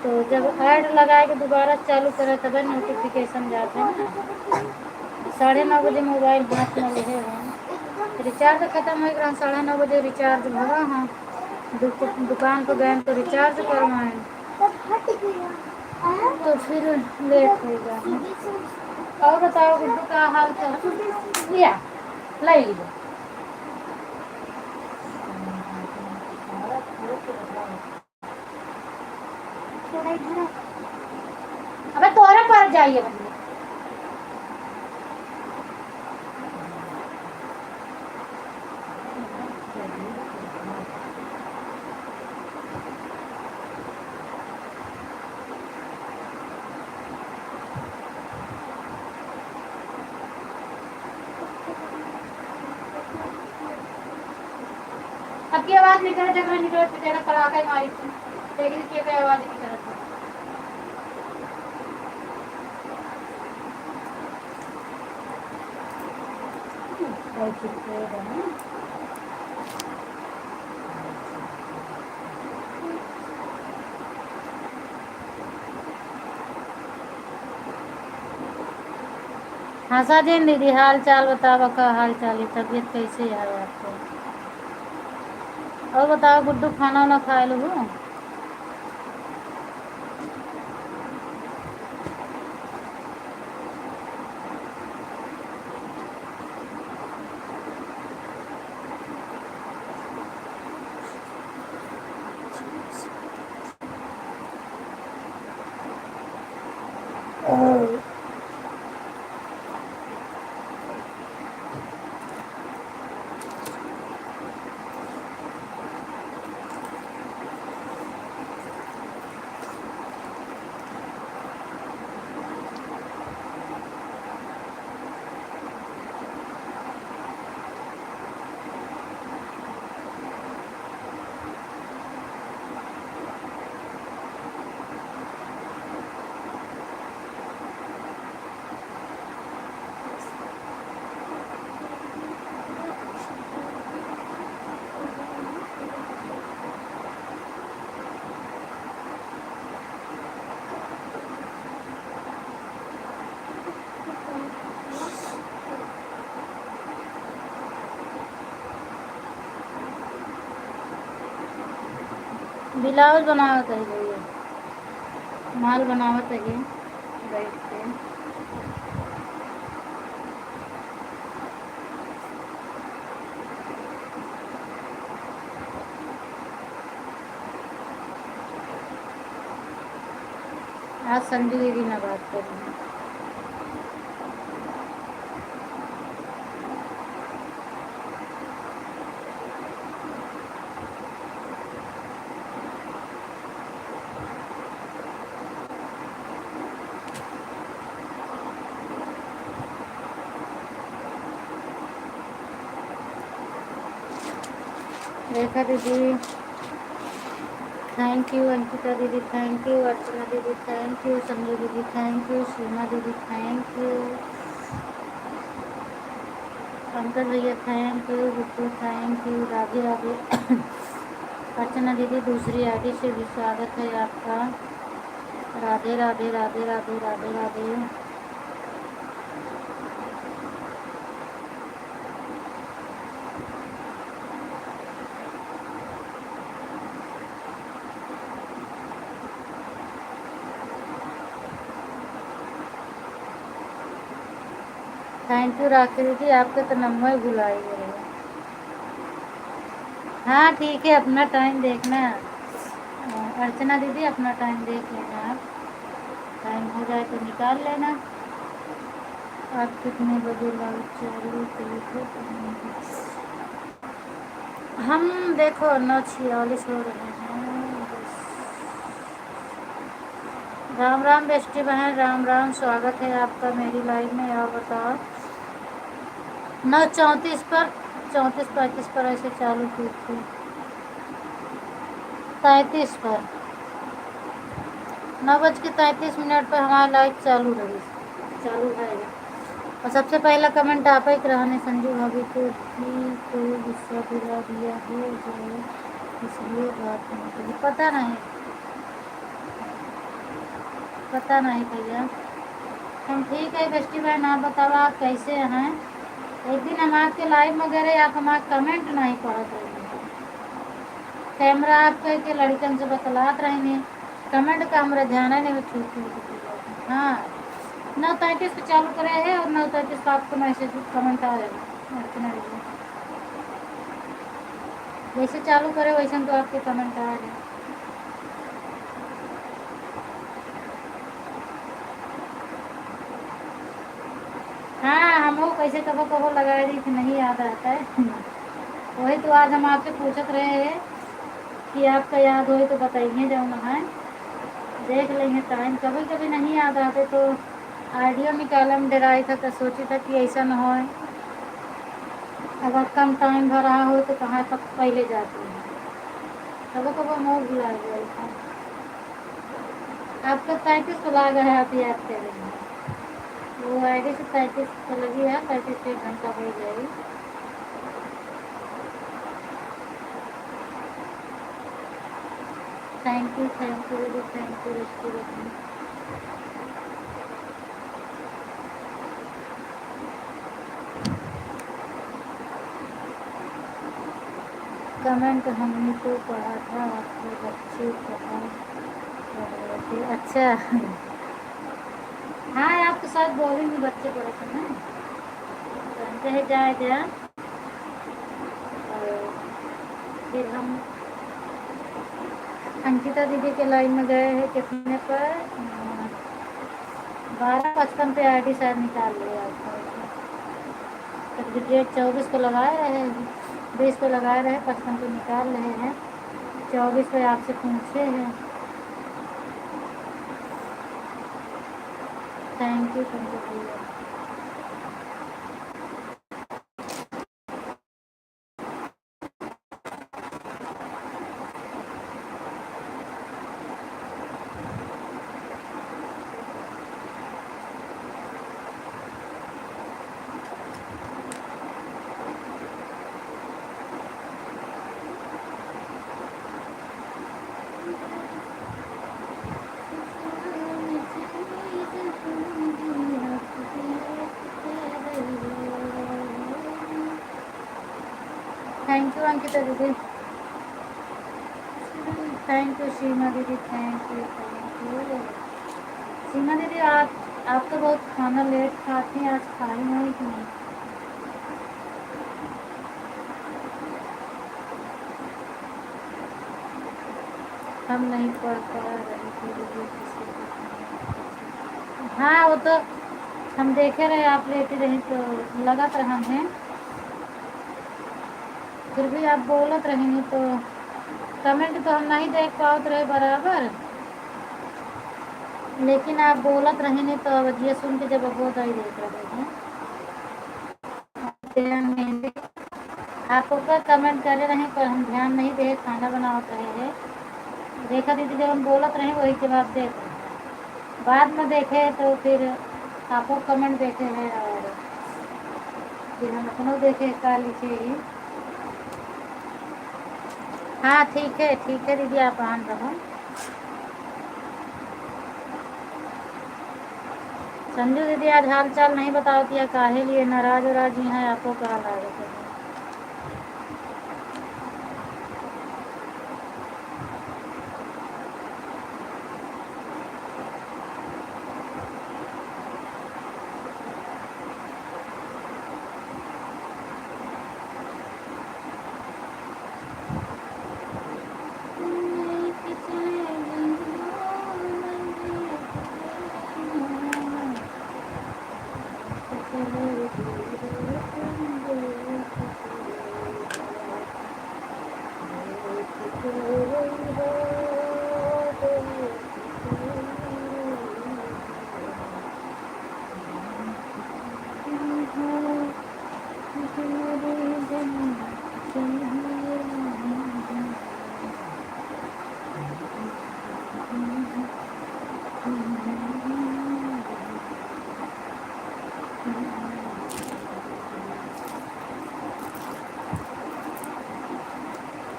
तो जब ऐड लगाए के दोबारा चालू करे तब नोटिफिकेशन जाते हैं ना। 9:30 मोबाइल हाथ में रहे हैं, रिचार्ज खत्म हो गया, 9:30 रिचार्ज भरा हाँ, दुकान पर गए तो रिचार्ज करवाएं तो फिर लेट हो गया है। और बताओ गुड्डू का हाल चाल, लिया लाई लीजिए। अबे तोरे पर जाइए भैया, अब की आवाज निकले जब मैं निकले तो तेरा कड़ाका मारी थी, लेकिन की आवाज निकल था। हाँ साजिन दीदी हाल चाल बताओ, का हाल चाल है, तबीयत कैसे है आपको, और बताओ गुड्डू खाना वाना खा लो। ब्लाउज बनावत है भैया, माल बनावत है बैठ के। आज संजू दीदी ना बात कर रही हैं। रेखा दीदी थैंक यू, अंकिता दीदी थैंक यू, अर्चना दीदी थैंक यू, संजू दीदी थैंक यू, सीमा दीदी थैंक यू, पंकज भैया thank you, Guddu thank you, Radhe Radhe. Archana दीदी दूसरी आईडी से भी स्वागत है आपका, राधे राधे राधे राधे राधे राधे। थैंक यू राखी दीदी, आपके तो नंबर भुलाई है। हाँ ठीक है, अपना टाइम देखना। अर्चना दीदी अपना टाइम देख लेना, आप टाइम हो जाए तो निकाल लेना। आप कितने बजे लाइव चालू करेंगे? हम देखो 9:46 हो रहे हैं बस। राम राम बेस्टी बहन, राम राम, स्वागत है आपका मेरी लाइव में। आप बताओ 9:34 पर 34-35 पर ऐसे चालू की थी, 33 पर 9:33 पर हमारा लाइव चालू रही, चालू है। और सबसे पहला कमेंट आप ही कराने संजू भाभी को भी कोई गुस्सा दिला दिया हो जो इसलिए बात नहीं करी। पता नहीं भैया। हम ठीक है बेस्टी बहन, आप बताओ आप कैसे हैं? एक दिन हम आपके लाइव में गए, आप हमारे कमेंट नहीं पढ़ते रहे, कैमरा आप कह के लड़कन से बतलात रहेंगे, कमेंट का हमारा ध्यान है नहीं। ठीक। हाँ 9:33 पे चालू करे है और 9:33 पर आपको मैसेज कमेंट आ जाएगा। जैसे चालू करे वैसे तो आपके कमेंट आ रहे। हाँ हम लोग कैसे कबो कबो लगाए दी थी, नहीं याद आता है। वही तो आज हम आपसे पूछत रहे हैं कि आपका याद हो तो बताइए, जब है देख लेंगे टाइम। कभी कभी नहीं याद आते तो आइडियो निकाला में डराई था, तो सोची था कि ऐसा न हो अगर कम टाइम भरा हो तो कहाँ तक पहले जाती है। कबो कबो मोह भुला गया था। आपका 33 को लागा है, आप याद करेंगे। वो आईडी से 33 तो लगी है, 33 से 1 घंटा हो जाएगी। थैंक यू दीदी, थैंक यू रेस्टोरेंट। कमेंट हमने तो पढ़ा था, आपके बच्चे पढ़ा रहे थे। अच्छा हाँ आपके साथ बोलेंगे, बच्चे पढ़े थे ना, चाहे जाए जा। फिर हम अंकिता दीदी के लाइन में गए हैं कितने पर 12:55 पे आईडी शायद निकाल लिया आपका। डेट 24 को लगाए रहे, 20 को लगाए रहे, 55 को निकाल रहे हैं, 24 पे आपसे पूछे हैं। थैंक यू भैया। थैंक यू अंकिता दीदी, थैंक यू सीमा दीदी, थैंक यू। सीमा दीदी आप तो बहुत खाना लेट खाती हैं, आज खाई नहीं कि नहीं? हम नहीं पढ़ पा रहे थे। हाँ वो तो हम देखे रहे, आप लेते रहे तो लगा कर हमें, फिर भी आप बोलत रहेंगे तो कमेंट तो हम नहीं देख पाते रहे बराबर, लेकिन आप बोलत रहेंगे तो अवधिया सुन के जब बहुत आई देख रहे हैं। आप ऊपर कमेंट करे रहे पर हम ध्यान नहीं दे, खाना बनावत रहे हैं। देखा दीदी जब हम बोलत रहे वही जवाब दे रहे, बाद में देखे तो फिर आपको कमेंट देखे हैं और फिर हम अपनों देखे का लिखे ही। हाँ ठीक है दीदी, आप आन रहो। संजू दीदी आज हाल चाल नहीं बताओ कि काहे लिए नाराज वराज ही हैं, आपको कहा लागे थे।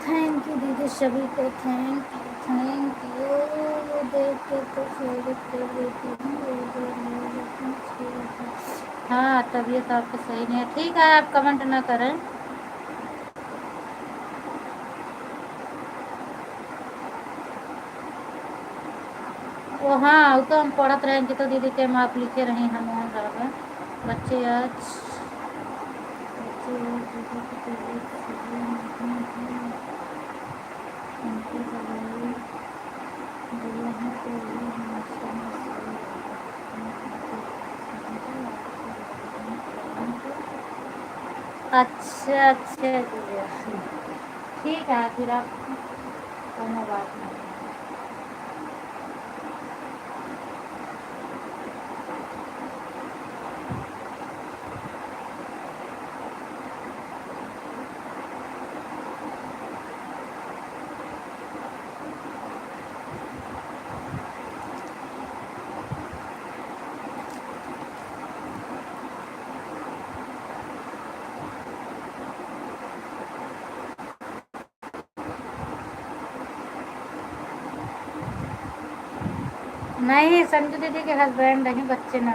थैंक यू दीदी सभी को, थैंक यू। देख के तो स्वागत कर देती हूँ। हाँ तबीयत आपकी सही नहीं है, ठीक है आप कमेंट ना करें। वो हाँ वो तो हम पढ़त रहेंगे तो दीदी के आप लिखे रही हम वहाँ रह बच्चे आज बच्चे आज दीदी की तबीयत सही नहीं है, उनकी दवाई दिया है तो ये हमेशा अच्छा अच्छा दीदी ठीक है फिर आप कोनो बात नहीं। नहीं संजू दीदी के हस्बैंड नहीं बच्चे ना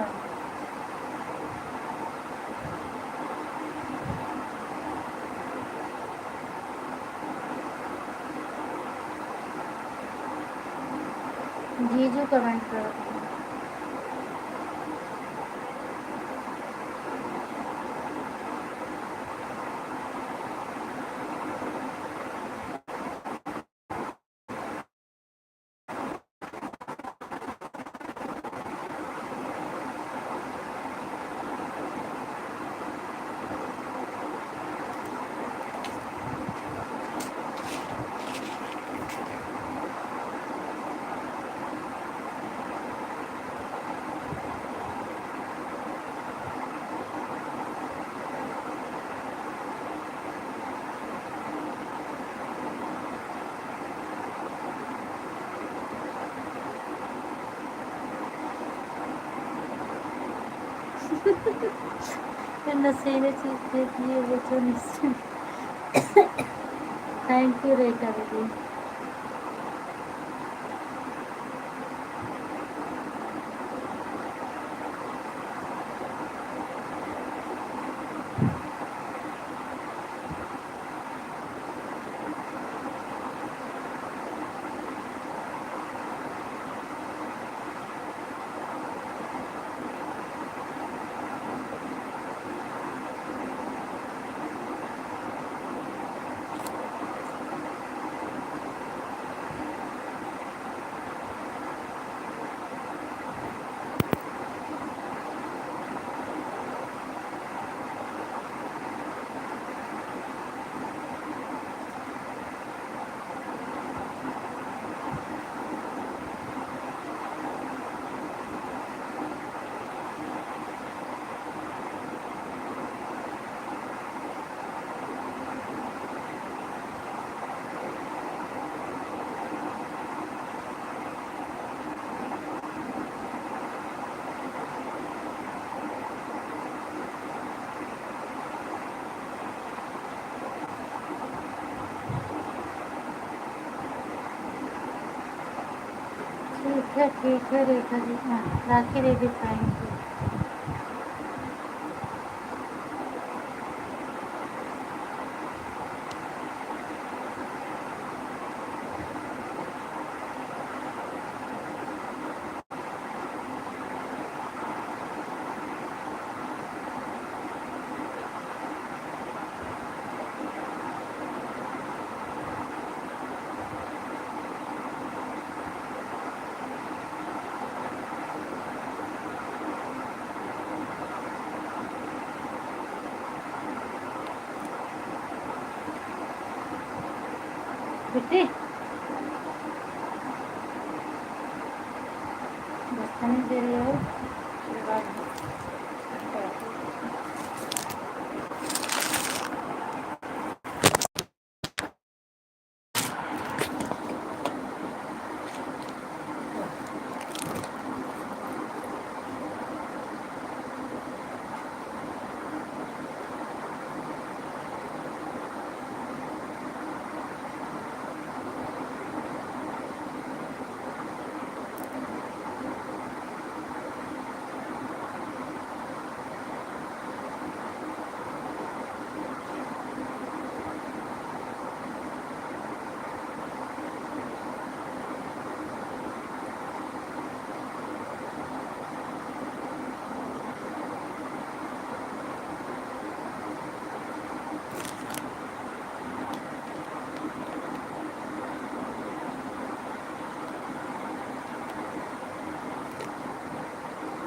जीजू कमेंट करो। नशीली चीज देती है वो तो निश्चित। थैंक यू रेखा दीदी। ठीक है रेखा जी। हाँ राखी दीदी थैंक यू। बेटी बस नहीं दे रही हो उसके बाद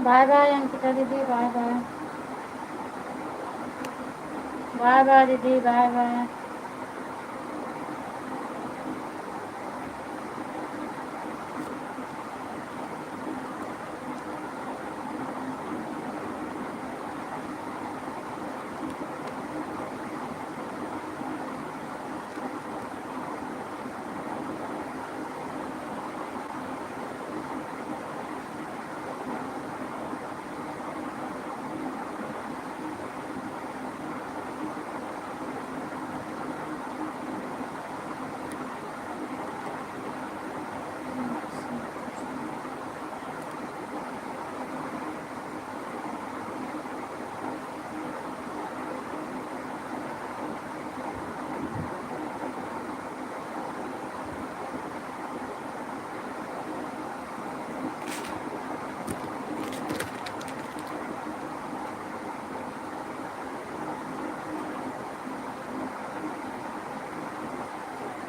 बाय बाय अंकिता दीदी, बाय बाय। बाय बाय दीदी, बाय बाय।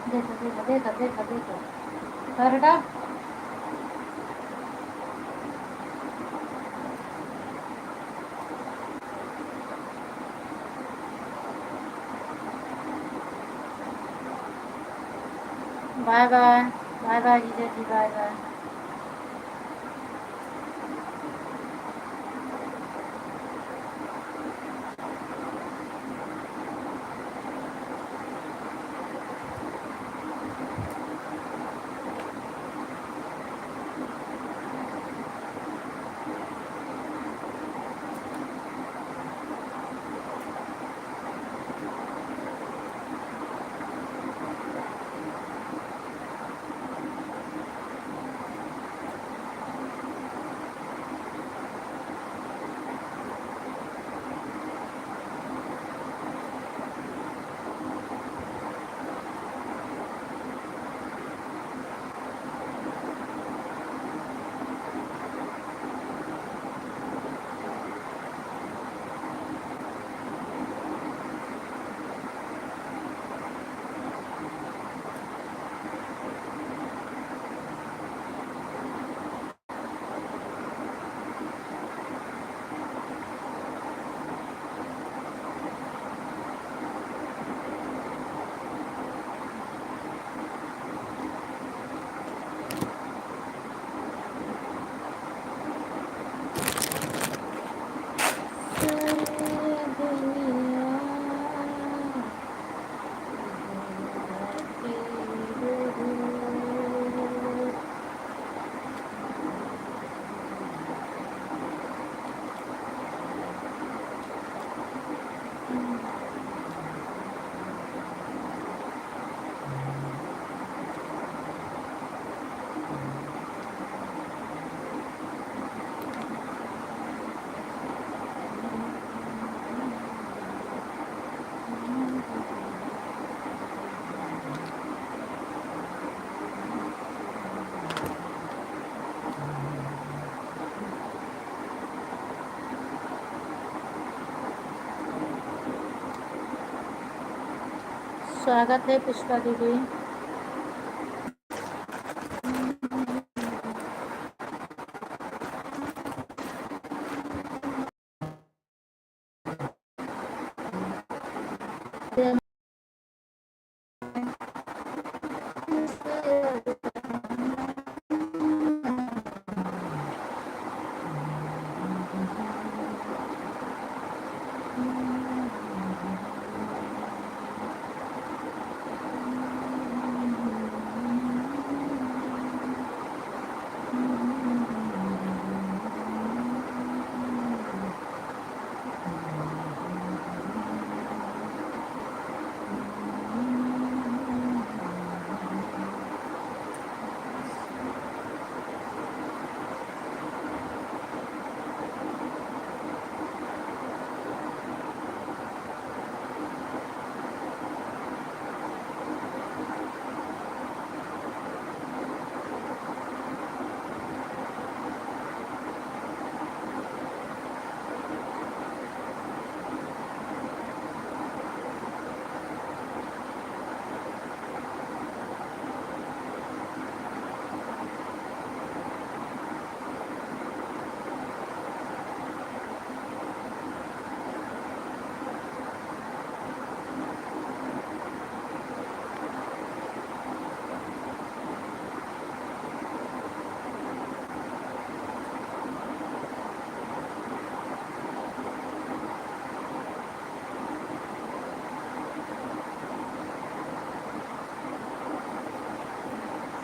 देखो देखो देखो देखो देखो, करटा। बाय बाय, बाय बाय जीजा जी, बाय बाय। स्वागत है पुष्पा दीदी।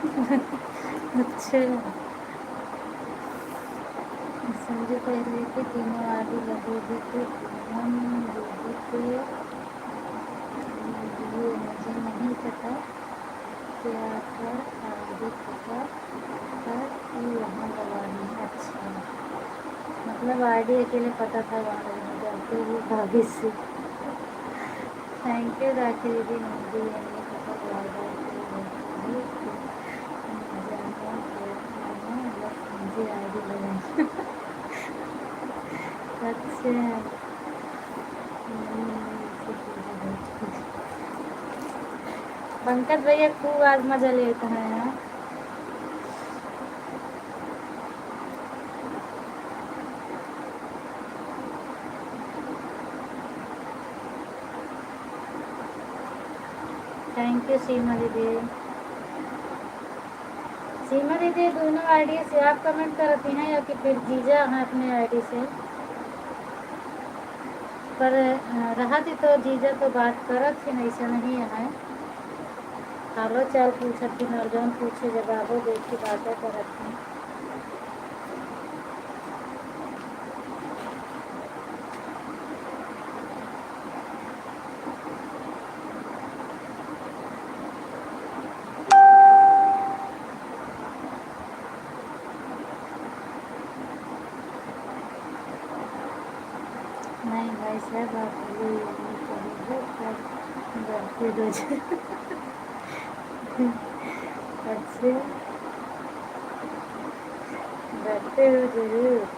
अच्छा, संजय कह रही थी तीनों आदि लगेगी तो हम दीदी के लिए मुझे नहीं पता क्या कर आगे पता कर कि वहाँ लगानी है। अच्छा, मतलब आईडी अकेले पता था वहाँ लगने जाते हुए भाभी से। थैंक यू राखी दीदी, मुझे ये नहीं पता बार बार क्यों बोलती है कि जाना बस मुझे आईडी लगानी। अच्छा, पंकज भैया खूब आज मजा लेते हैं यार। थैंक यू सीमा दीदी। सीमा दीदी दोनों आईडी से आप कमेंट करती हैं या कि फिर जीजा हैं अपने आईडी से? पर रहा थी तो जीजा तो बात करत थी, ऐसा नहीं है। हालो चाल पूछत थी और जौन पूछे जवाबो देखी बातें करत थी। नहीं भाई साहब आप बोले ये नहीं करोगे पर डरते रोज। अच्छा, डरते हो जरूर।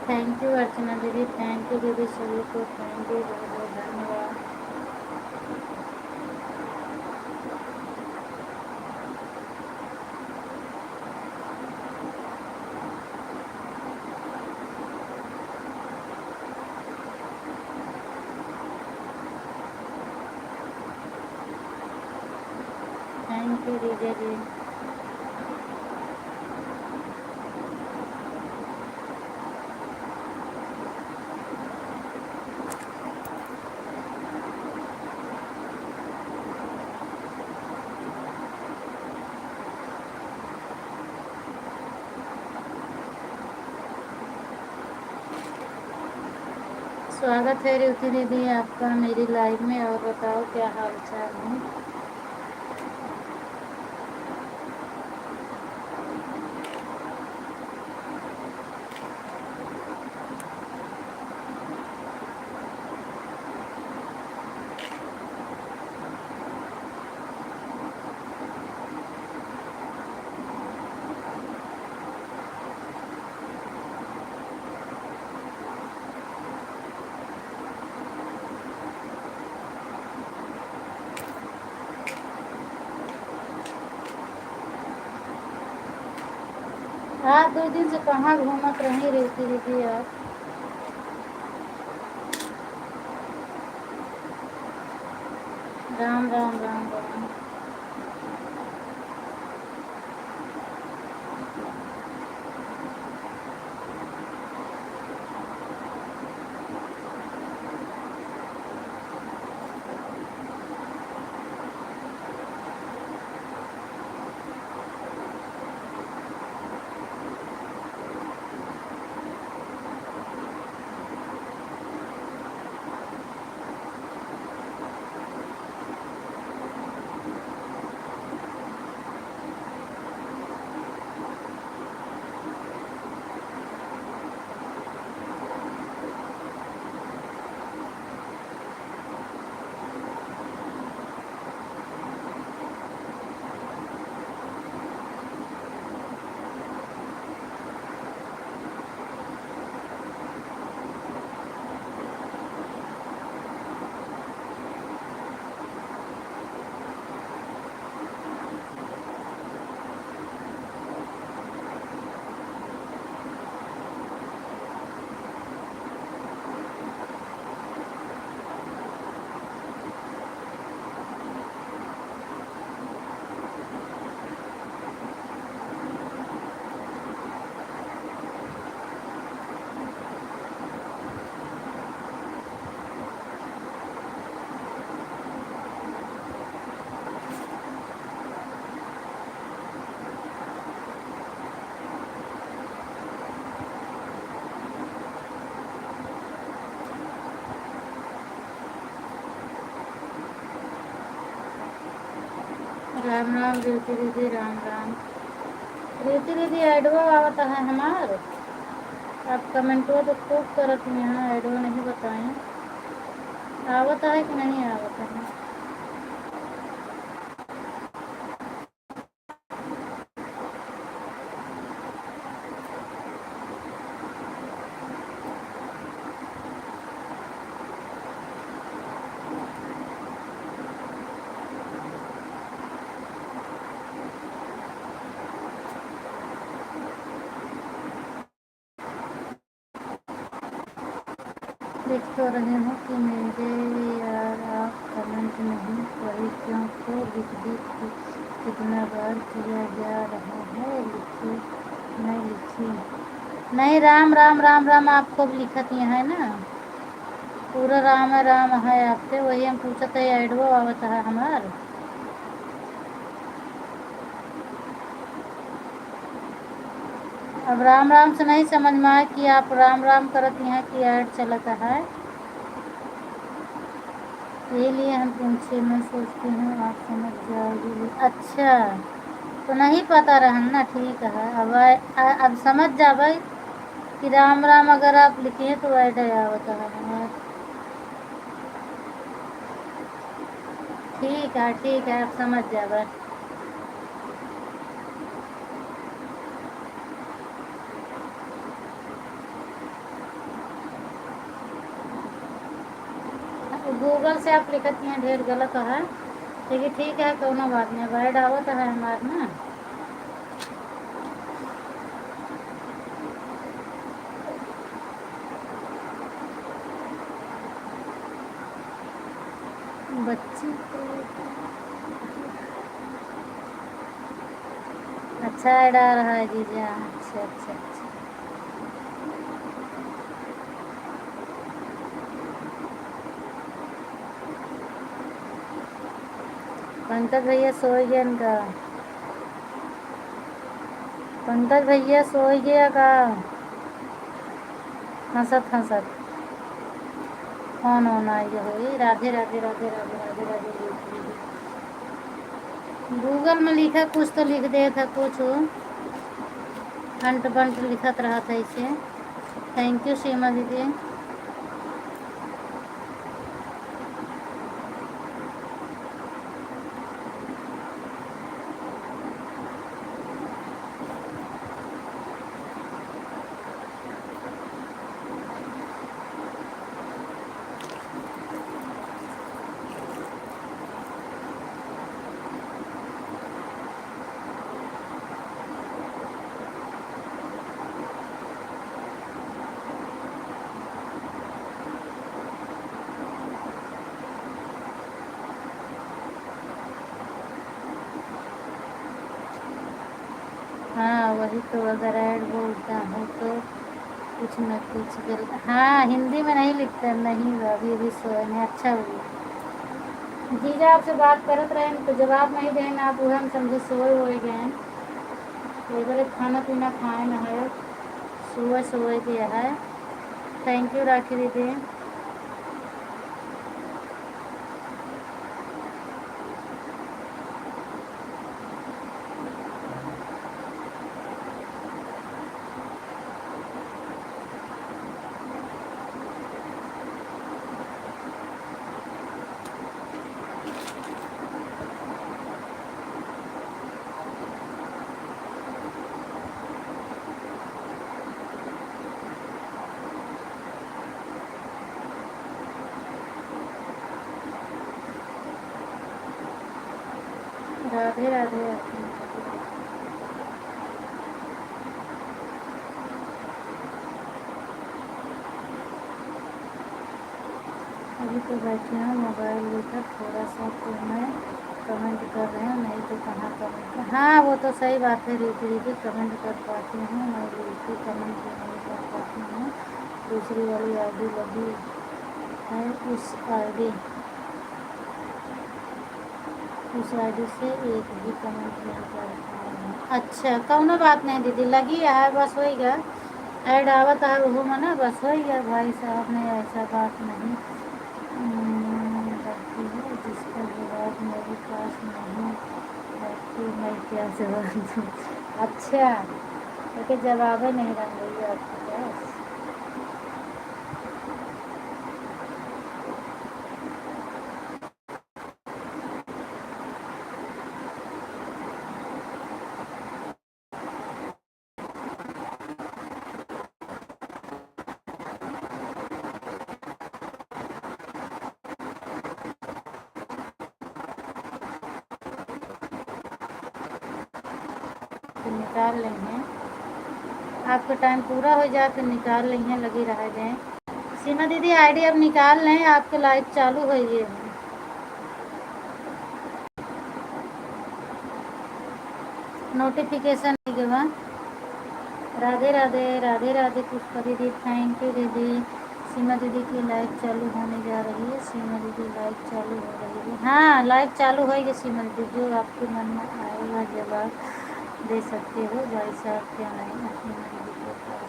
थैंक यू अर्चना दीदी, थैंक यू दीदी सभी को, थैंक यू, बहुत बहुत धन्यवाद। थैंक यू दीजिए जी। स्वागत है रेवती दीदी आपका मेरी लाइव में। और बताओ क्या हाल चाल है। आप 2 दिन से कहाँ घूमत रही रेवती दीदी आप। राम राम राम राम। राम राम रेवती दीदी राम राम। रेवती दीदी एडवो आवत है हमार। आप कमेंटो तो खूब करत यहाँ एडवो नहीं बताएं आवत है कि नहीं आवत है। देख तो रहे हो कि मेरे यार आप कमेंट नहीं करी क्यों। तो लिख दी कि कितना बार किया जा रहा है। लिखी नहीं लिखी नहीं। राम राम राम राम आप खूब लिखत यहाँ है ना। पूरा राम है आपसे वही हम पूछते है एडवो आवत है हमार। अब राम राम से नहीं समझ में आए कि आप राम राम करत यहाँ की ऐड चलता है। ये लिए हम पूछे। मैं सोचती हूँ आप समझ जाओगी। अच्छा तो नहीं पता रहन ना। ठीक है अब समझ जावे कि राम राम अगर आप लिखे तो ऐड आवत है हमार। ठीक है आप समझ जावे। गूगल से आप लिखत हैं ढेर गलत है लेकिन ठीक है कोनो बात नहीं। वर्ड आवत है हमार ना। बच्ची को अच्छा ऐड आ रहा है जीजा। अच्छा। पंकज भैया सो गए इनका। पंकज भैया सो गया का हंसत हंसत। ऑन ऑन आई हो। राधे राधे राधे राधे राधे राधे। गूगल में लिखा कुछ तो लिख दिया था, कुछ हो अंट बंट लिखत रहा था इसे। थैंक यू सीमा दीदी। हाँ वही तो, अगर ऐड बोलता हूँ तो कुछ न कुछ गलत। हाँ हिंदी में नहीं लिखते, नहीं अभी अभी सोए में। अच्छा हुई जीजा आपसे बात करत रहे तो जवाब नहीं दें आप, वह हम समझे सोए हो गए। एक बार खाना पीना खाए न है, सोए सोए दिया है। थैंक यू राखी दीदी। राधे राधे। अभी तो बैठे हैं मोबाइल लेकर, थोड़ा सा तो मैं कमेंट कर रहे हैं, नहीं तो कहाँ कमेंट। हाँ वो तो सही बात है रीति दीदी, कमेंट कर पाती हूँ मैं, रीति कमेंट भी नहीं कर पाती हूँ। दूसरी वाली आईडी लगी है, उस आईडी से एक भी कमेंट नहीं कर पा रहे हैं। अच्छा कौनो बात नहीं दीदी, लगी है बस होएगा। ऐड आवत है वो मना, बस होएगा। भाई साहब ने ऐसा बात नहीं रखी है जिसका जवाब मेरे पास नहीं है, तो मैं क्या जवाब दूँ। अच्छा क्योंकि जवाब ही नहीं रख रही आपके पास। तो निकाल लेंगे, आपका टाइम पूरा हो जाए तो निकाल लेंगे, लगी रह जाए। सीमा दीदी आईडी अब निकाल लें, आपके लाइव चालू हो ये। नोटिफिकेशन नहीं गवा। राधे राधे राधे राधे पुष्पा दीदी, थैंक यू दीदी। सीमा दीदी की लाइव चालू होने जा रही है, सीमा दीदी लाइव चालू हो रही है। हाँ लाइव चालू होगी सीमा दीदी, जो आपके मन में आएगा जवाब दे सकते हो। भाई साहब क्या नहीं है सीमा दीदी के पास,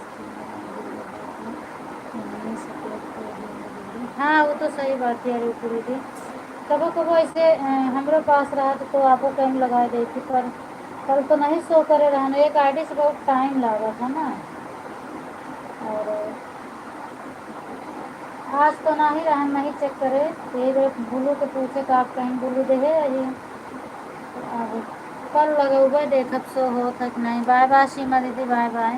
सपोर्ट कर दीदी। हाँ वो तो सही बात है रूपी दीदी, कबो कबो ऐसे हमारे पास रहा तो आपको टाइम लगा दी थी, पर कल तो नहीं शो करे रहना, एक आईडी से बहुत टाइम लगा था ना। और आज तो ना ही रहन नहीं चेक करे, यही बार बुलू के पूछे तो आप कहीं बुलू दे है अजी। तो अब कल लगे हुए देखब शो हो तक नहीं। बाय बाय सीमा दीदी, बाय बाय।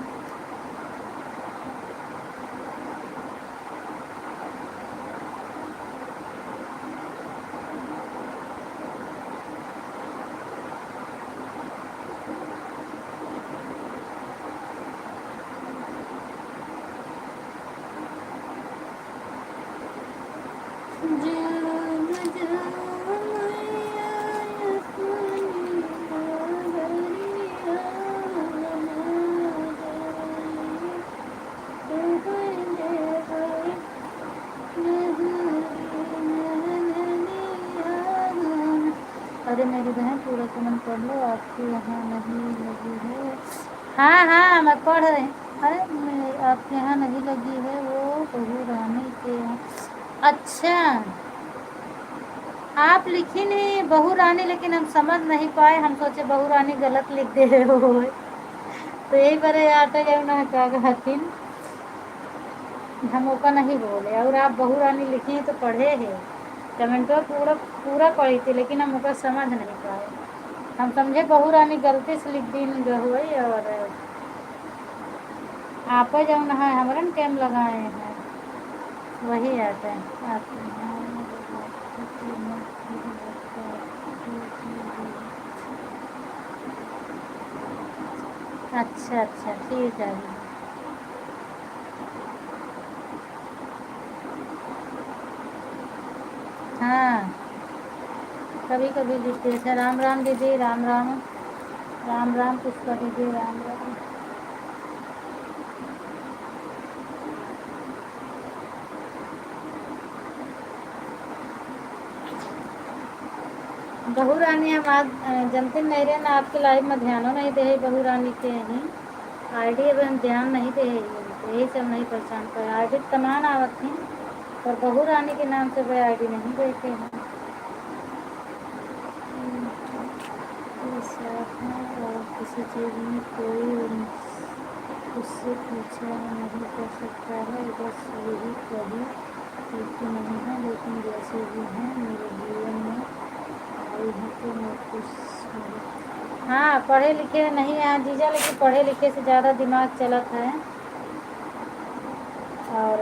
अरे मेरी बहन पूरा कमेंट पढ़ लो, आपके यहाँ नहीं लगी है। हाँ हाँ मैं पढ़ रही। अरे आपके यहाँ नहीं लगी है, वो बहू रानी के यहाँ। अच्छा, आप लिखी नहीं बहू रानी, लेकिन हम समझ नहीं पाए, हम सोचे बहू रानी गलत लिख दे रहे हो। तो यही बड़े आटे जमुना का हथिन, हम ओका नहीं बोले, और आप बहू रानी लिखी हैं तो पढ़े हैं, कमेंटवा पूरा पूरा पढ़ी थी, लेकिन हम ओका समझ नहीं पाए। हम समझे बहू रानी गलती से लिख दी हुई, और आप जौन है हमरन कैम लगाए हैं वही आता है आप। अच्छा अच्छा, ठीक है। हाँ, कभी कभी लिखते हैं। राम राम दीदी, राम राम। राम राम पुष्पा दीदी, राम राम। बहू रानी हम आज जनते नहीं रहे ना, आपके लाइव में ध्यान नहीं दे बहू रानी के ही आईडी, अब हम ध्यान नहीं दे, यही सब नहीं पहचान पाए। आईडी तमाम आवत थी, पर बहू रानी के नाम से वह आईडी नहीं देखे हैं। और किसी चीज़ में कोई उससे पूछा नहीं कर सकता है, बस यही कभी कि नहीं है, लेकिन जैसे भी हैं मेरे जीवन में आई है तो मैं खुश। हाँ, पढ़े लिखे नहीं हैं जीजा, लेकिन पढ़े लिखे से ज़्यादा दिमाग चलत है। और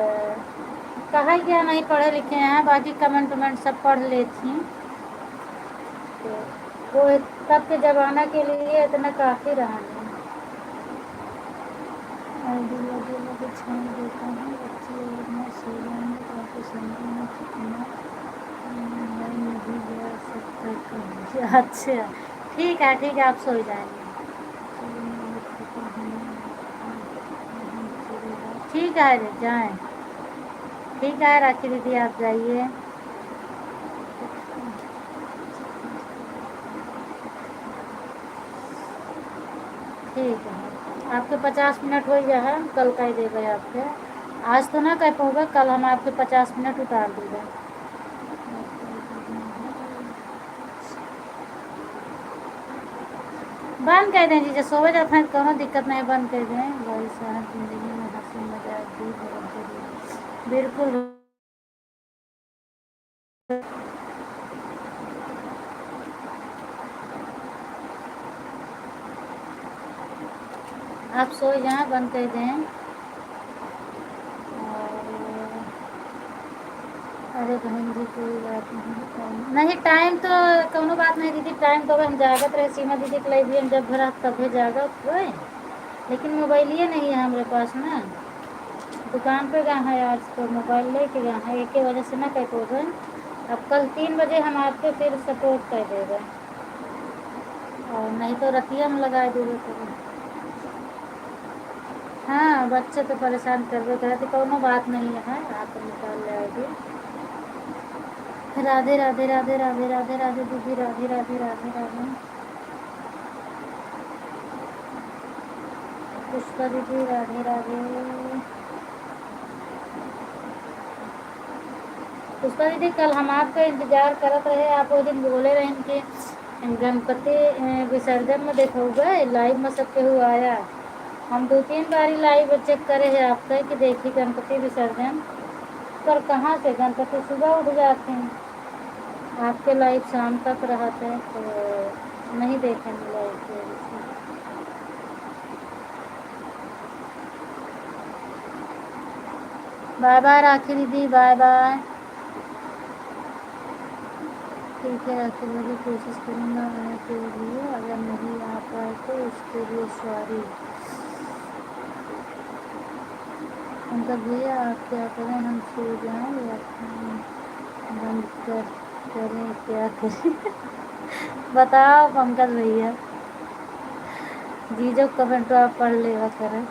कहा क्या नहीं पढ़े लिखे हैं, बाकी कमेंट वमेंट सब पढ़ लेती। तो वो तब के ज़माना के लिए इतना काफ़ी रहा है। आईडी लगे लगे छोड़ देता हूँ, बच्चे और मैं सो जाऊँगी, ताकि समझ में कितना मैं नहीं जा सकता कहीं। अच्छा, ठीक है ठीक है, आप सो जाएंगे। ठीक है जाएँ, ठीक है राखी दीदी, आप जाइए। ठीक है, आपके 50 मिनट हो गया है, कल कह देगा आपके। आज तो ना कह पाऊँगा, कल हम आपके 50 मिनट उतार देंगे। बंद कर दें जी, सोवे जाते हैं कोनो दिक्कत नहीं, बंद कर दें। भाई साहब जिंदगी में हंसी मजाक भी बहुत जरूरी, बिल्कुल। आप सो जाएं, बंद कर दें। अरे बहन जी कोई बात नहीं टाइम तो कोनो बात नहीं दीदी, टाइम तो हम जागत रहे, सीमा दीदी के लिए भी हम जब भरा तब जागत हुए, लेकिन मोबाइल ये नहीं है हमारे पास ना, दुकान पे गए हैं आज, तो मोबाइल लेके गए हैं, एक ही वजह से ना कह पाओगे। अब कल 3 बजे हम आपके फिर सपोर्ट कर देगा, और नहीं तो रतिया में लगा देगा कभी। हाँ, बच्चे तो परेशान करते कहते, कोनो बात नहीं है, आप निकाल ले आएगी। राधे राधे राधे राधे राधे राधे दीदी, राधे राधे राधे राधे। पुष्पा दीदी, राधे राधे। पुष्पा दीदी, कल हम आपका इंतजार करते रहे, आप वो दिन बोले रहे कि गणपति विसर्जन में देखोगे, लाइव में सबके हुआ आया। हम 2-3 बारी लाइव चेक करे हैं आपका कि देखी गणपति विसर्जन, पर कहाँ से गणपति सुबह उठ जाते हैं, आपके लाइव शाम तक रहते हैं, तो नहीं देखेंगे लाइव के। बाय बाय राखी दीदी, बाय बाय। ठीक है, राखी दीदी, कोशिश करूँगा आने के लिए, अगर नहीं आ पाए तो उसके लिए सॉरी। पंकज भैया आप क्या करें, हम सो जाएँ या बंद करें, क्या करें? बताओ पंकज भैया, जी जो कमेंट तो आप पढ़ लेगा करें।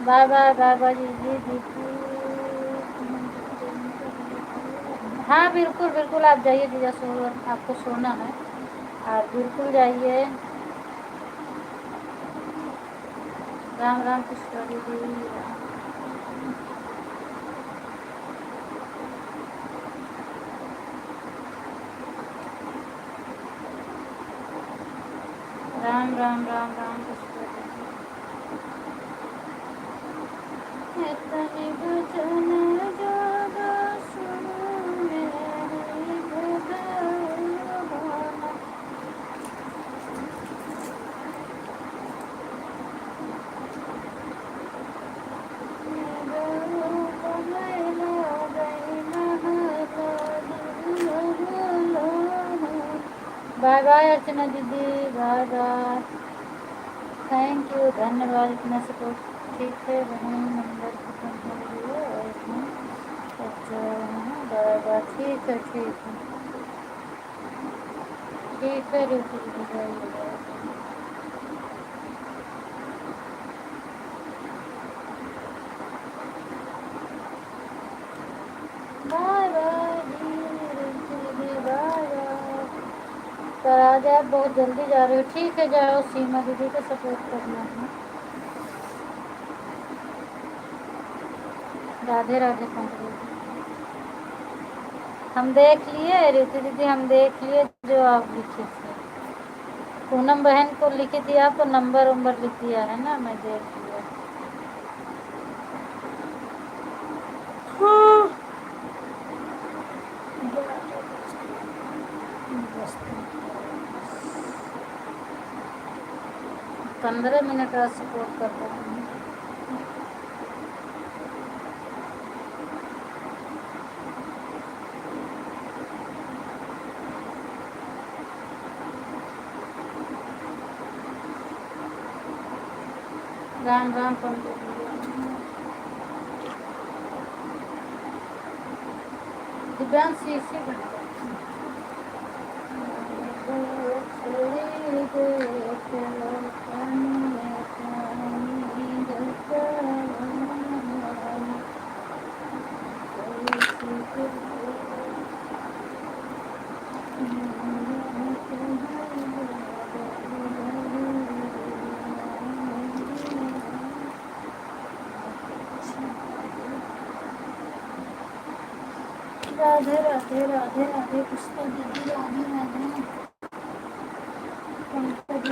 बाय बाय बाय बाय जी दीदी। हाँ बिल्कुल बिल्कुल, आप जाइए जीजा, सो आपको सोना है, आप बिल्कुल जाइए। राम राम पुष्पा दीदी, राम राम राम राम पुष्पा दीदी। इतने भजन जोगा सुनो मेरी भगवान। बाय बाय अर्चना दीदी, बाय बाय, थैंक यू, धन्यवाद इतना सपोर्ट। ठीक है बहन, नंबर खत्म हो गया और अच्छा बाय बाय, ठीक है ठीक है ठीक है, रुक जाइए। बाय बाय दीदी, बाय बाय। पर आज आप बहुत जल्दी जा रहे हो, ठीक है जाओ, सीमा दीदी को सपोर्ट करना है। राधे राधे पंकज, हम देख लिए रीति दीदी, हम देख लिए जो आप लिखे थे, पूनम बहन को लिखी थी आप, तो नंबर वंबर लिख दिया है ना, मैं देख लिया। हाँ। 15 मिनट का सपोर्ट कर रहे हैं। राम राम पंडित दिव्यांश इसी राधे राधे राधे राधे पुष्पा दीदी, राधे राधे पंकज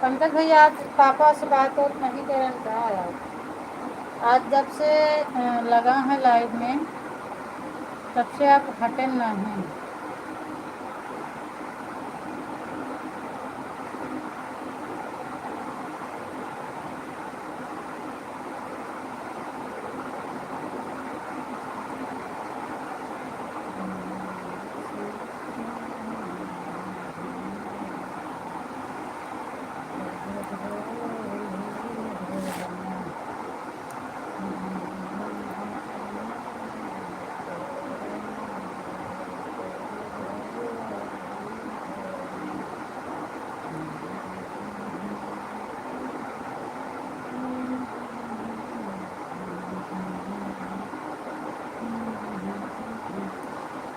पंकज भैया, आज पापा से बात और नहीं करें का यार, आज जब से लगा है लाइव में तब से आप हटे नहीं।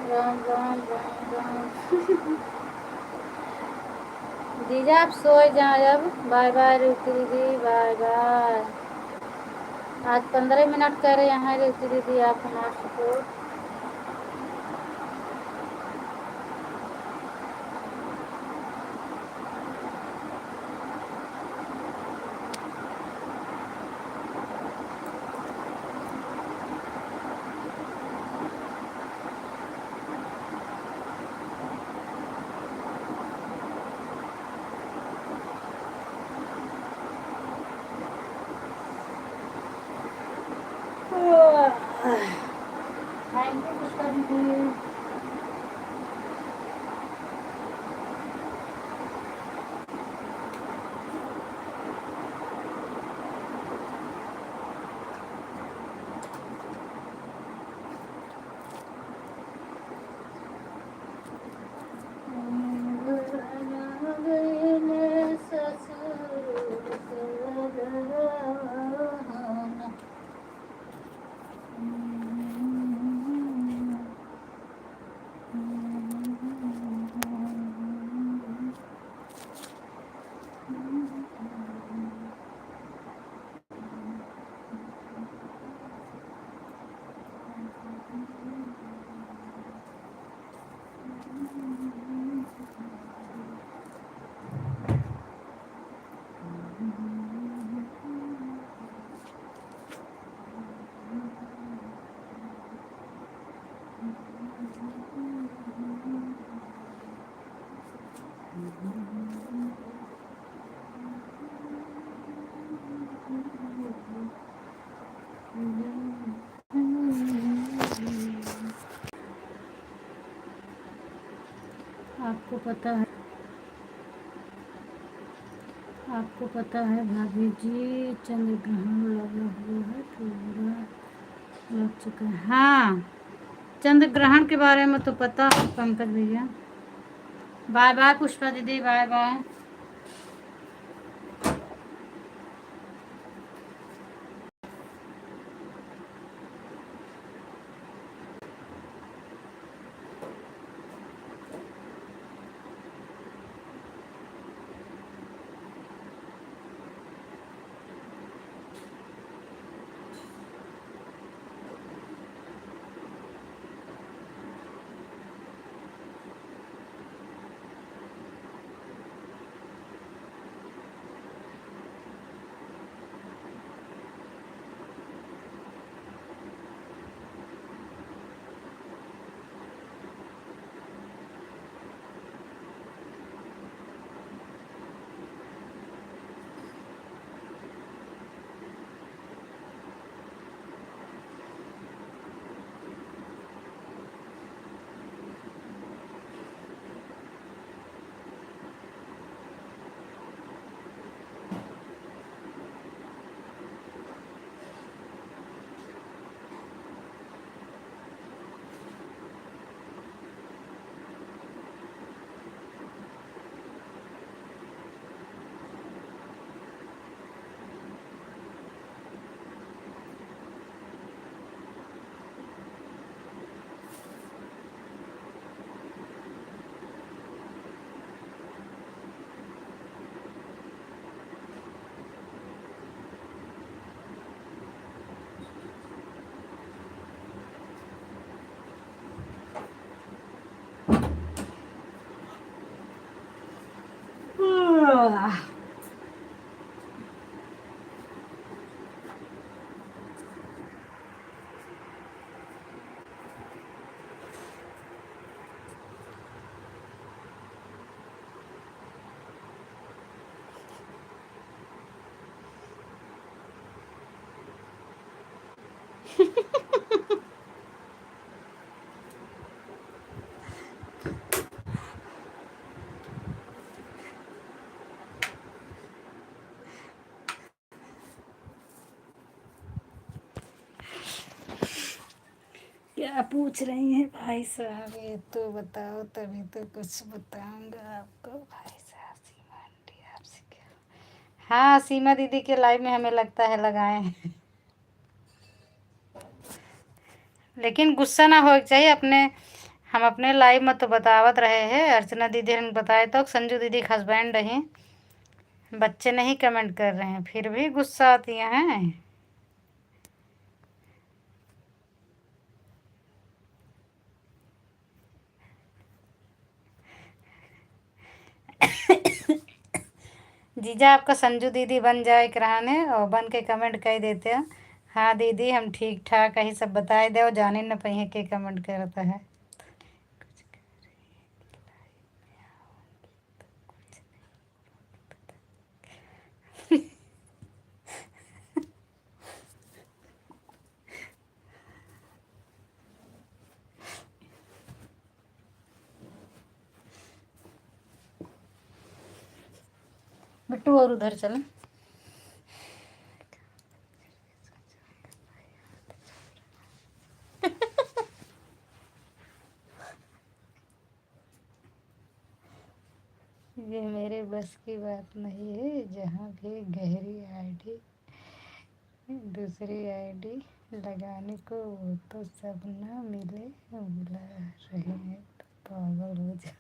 राम राम राम राम जीजा, आप सोए जाए अब, बाय बाय रीति दीदी, बाय बाय। आज 15 मिनट कर रहे हैं रीति दीदी, आप हमारा सपोर्ट। आपको पता है, आपको पता है भाभी जी, चंद्र ग्रहण लगा हुआ है, पूरा लग चुका है। हाँ, चंद्र ग्रहण के बारे में तो पता है पंकज भैया। बाय बाय पुष्पा दीदी, बाय बाय। क्या पूछ रही हैं भाई साहब, ये तो बताओ तभी तो कुछ बताऊंगा आपको। भाई साहब सीमा आंटी आपसे क्या। हाँ सीमा दीदी के लाइव में हमें लगता है लगाए हैं। लेकिन गुस्सा ना हो चाहिए अपने, हम अपने लाइव में तो बतावत रहे हैं। अर्चना दीदी ने बताए तो संजू दीदी के हस्बैंड रही, बच्चे नहीं कमेंट कर रहे हैं फिर भी गुस्सा आती हैं। जीजा आपका संजू दीदी बन जाए कराने और बन के कमेंट कर देते हो। हाँ दीदी हम ठीक ठाक ही सब बताए दे, जाने न पहिए के कमेंट करता है। बिट्टू और उधर चल। ये मेरे बस की बात नहीं है, जहाँ भी गहरी आईडी दूसरी आईडी लगाने को वो तो सब ना मिले बुला रहे हैं तो पागल हो जा।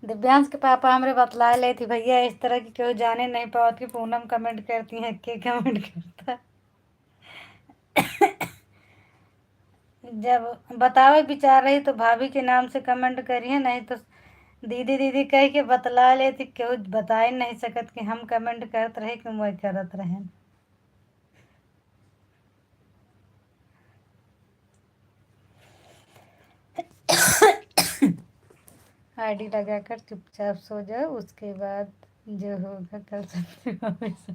दिव्यांश के पापा हमरे बतलाए ले थी भैया इस तरह की क्यों जाने नहीं पाओ कि पूनम कमेंट करती हैं के कमेंट करता। जब बतावे विचार रही तो भाभी के नाम से कमेंट करिए, नहीं तो दीदी दीदी कह के बतला लेती, क्यों बताए नहीं सकत कि हम कमेंट करत रहे कि मैं करत रहे। आईडी लगाकर चुपचाप सो जाओ, उसके बाद जो होगा कल सबसे।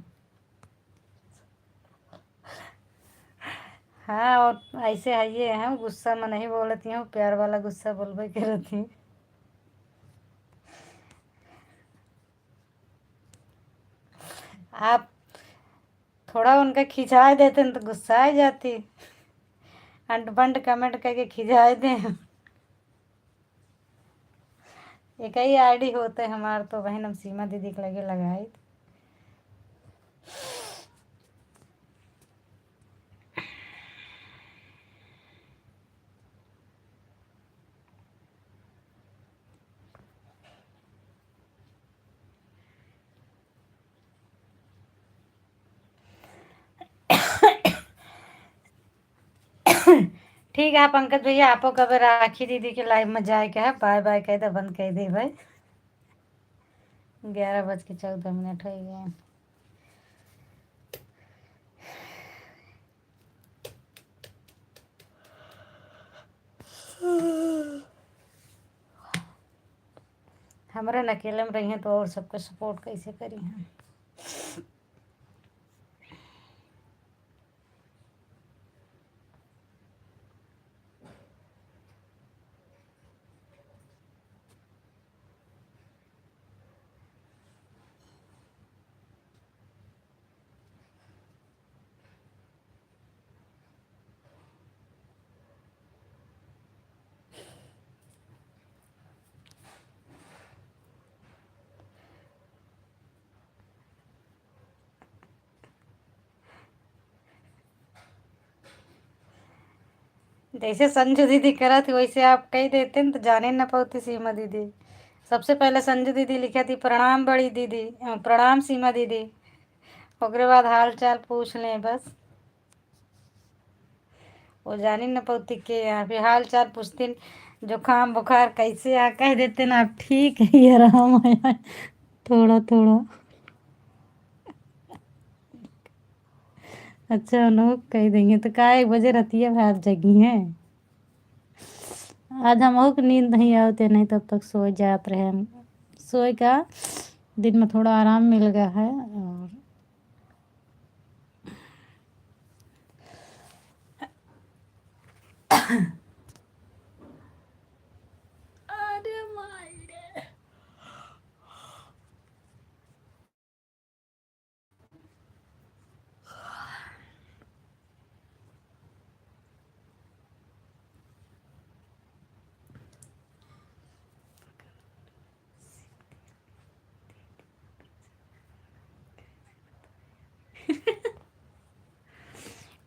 हाँ, और ऐसे है ये हम गुस्सा में नहीं बोलती हूँ, प्यार वाला गुस्सा बोलबे करती। आप थोड़ा उनका खिंचाए देते न तो गुस्सा आ जाती, अंट बंट कमेंट करके खिंचाए दे। एक ही आईडी होते हमार, तो बहन हम सीमा दीदी के लगे लगाई। ठीक है पंकज भैया, आपो कब राखी दीदी के लाइव में जाए के है, बाय बाय कह दे, बंद कह दे भाई। 11:14 हो गए। हमारे न अकेले में रही हैं तो और सबका सपोर्ट कैसे करी हैं। जैसे संजू दीदी करा थी वैसे आप कह देते न तो जाने न पाती सीमा दीदी। सबसे पहले संजू दीदी लिखा थी, प्रणाम बड़ी दीदी, प्रणाम सीमा दीदी। ओकरे बाद हाल चाल पूछ लें बस। वो जानी न पाती के यहाँ पे हाल चाल पूछती, जुकाम बुखार कैसे आ कह देते ना आप, ठीक है ये आराम आया थोड़ा थोड़ा। अच्छा अनूप कह देंगे तो का 1 बजे रहती है भाई, आप जगी हैं। आज हम को नींद नहीं आते, नहीं तब तक सो जात रहे हम। सोए का दिन में थोड़ा आराम मिल गया है। और अरे मायरे।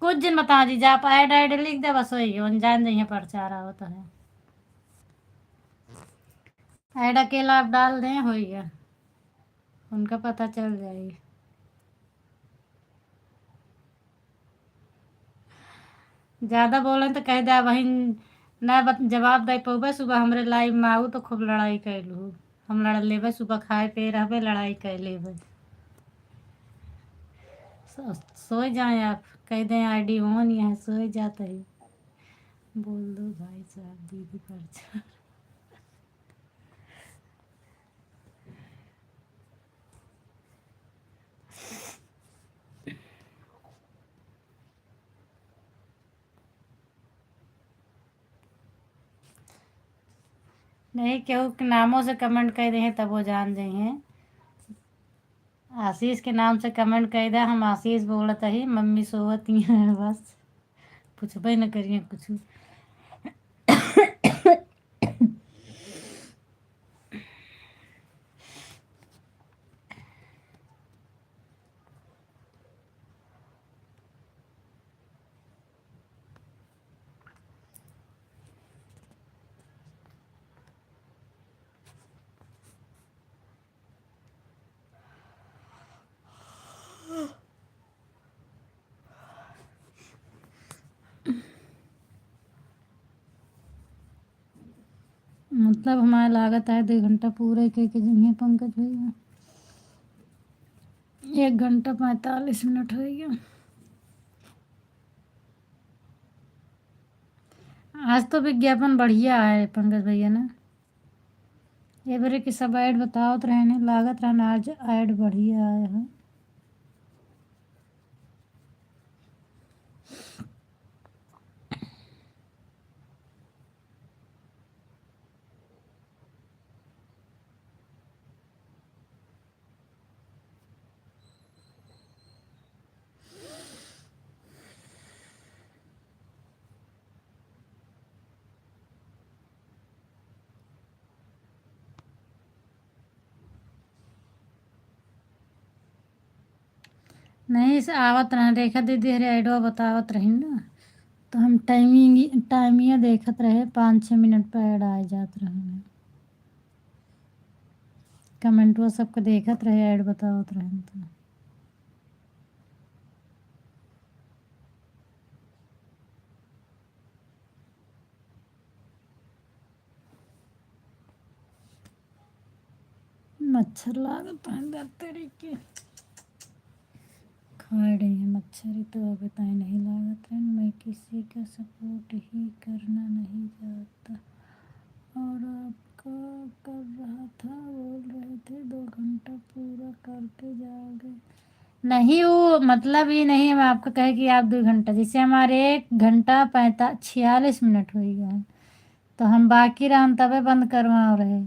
कुछ दिन बता दीजिए आप, ऐड ऐड लिख दे बस, वही उन जान जाइए पर्चा रहा होता है। ऐड अकेला आप डाल दें हो गया, उनका पता चल जाएगी। ज़्यादा बोले तो कह दे वही ना जवाब दे पौबे, सुबह हमरे लाइव में आऊ तो खूब लड़ाई कैलू। हम लड़ लेबे, सुबह खाए पे रहबे, लड़ाई कर लेबे। सो जाए आप, कह दें आईडी ऑन यहाँ सो जाते ही। बोल दो भाई साहब दीदी पर्चा। नहीं केहू के नामों से कमेंट कर दें तब वो जान जाइए। आशीष के नाम से कमेंट कर दे, हम आशीष बोलत ही, मम्मी सोवती हैं बस, पूछबे न करिए कुछ। मतलब हमारा लागत है 2 घंटा पूरे के जगह पंकज भैया 1 घंटा 45 मिनट हो गया। आज तो विज्ञापन बढ़िया है पंकज भैया ना, ये बारे कि सब ऐड बताओ तो रहने लागत रहना, आज ऐड बढ़िया आया है। नहीं से आवत रहे रेखा दीदी हरे ऐडवा बतावत रही ना, तो हम टाइमिया देखत रहे 5-6 मिनट पर ऐड आ जात रहे, कमेंटवा सबके देखत रहे ऐड बतावत रहे तो। मच्छर लागत है दर तरीके खा रही है मच्छर, तो अब बताए नहीं लागत है। मैं किसी का सपोर्ट ही करना नहीं चाहता, और आपका कर रहा था, बोल रहे थे 2 घंटा पूरा करके जाओगे। नहीं वो मतलब ही नहीं है, मैं आपको कहे कि आप 2 घंटा, जैसे हमारे 1 घंटा 46 मिनट हो गया है, तो हम बाकी राम तबे बंद करवा रहे,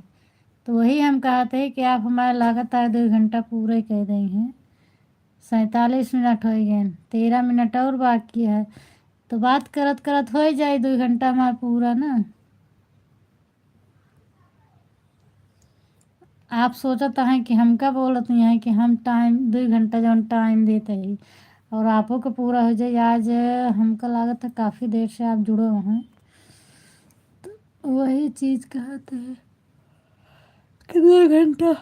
तो वही हम कहते कि आप हमारे लगातार 2 घंटा पूरे कह रहे हैं। 47 मिनट हो गए, 13 मिनट और बाकी है, तो बात करत करत हो जाए 2 घंटा हमारा पूरा ना। आप सोचत हैं कि हम का बोलत नहीं है कि हम टाइम 2 घंटा जौन टाइम देते ही और आपो का पूरा हो जाए। आज हमका लागत है काफ़ी देर से आप जुड़े हैं, तो वही चीज़ कहते हैं कि 2 घंटा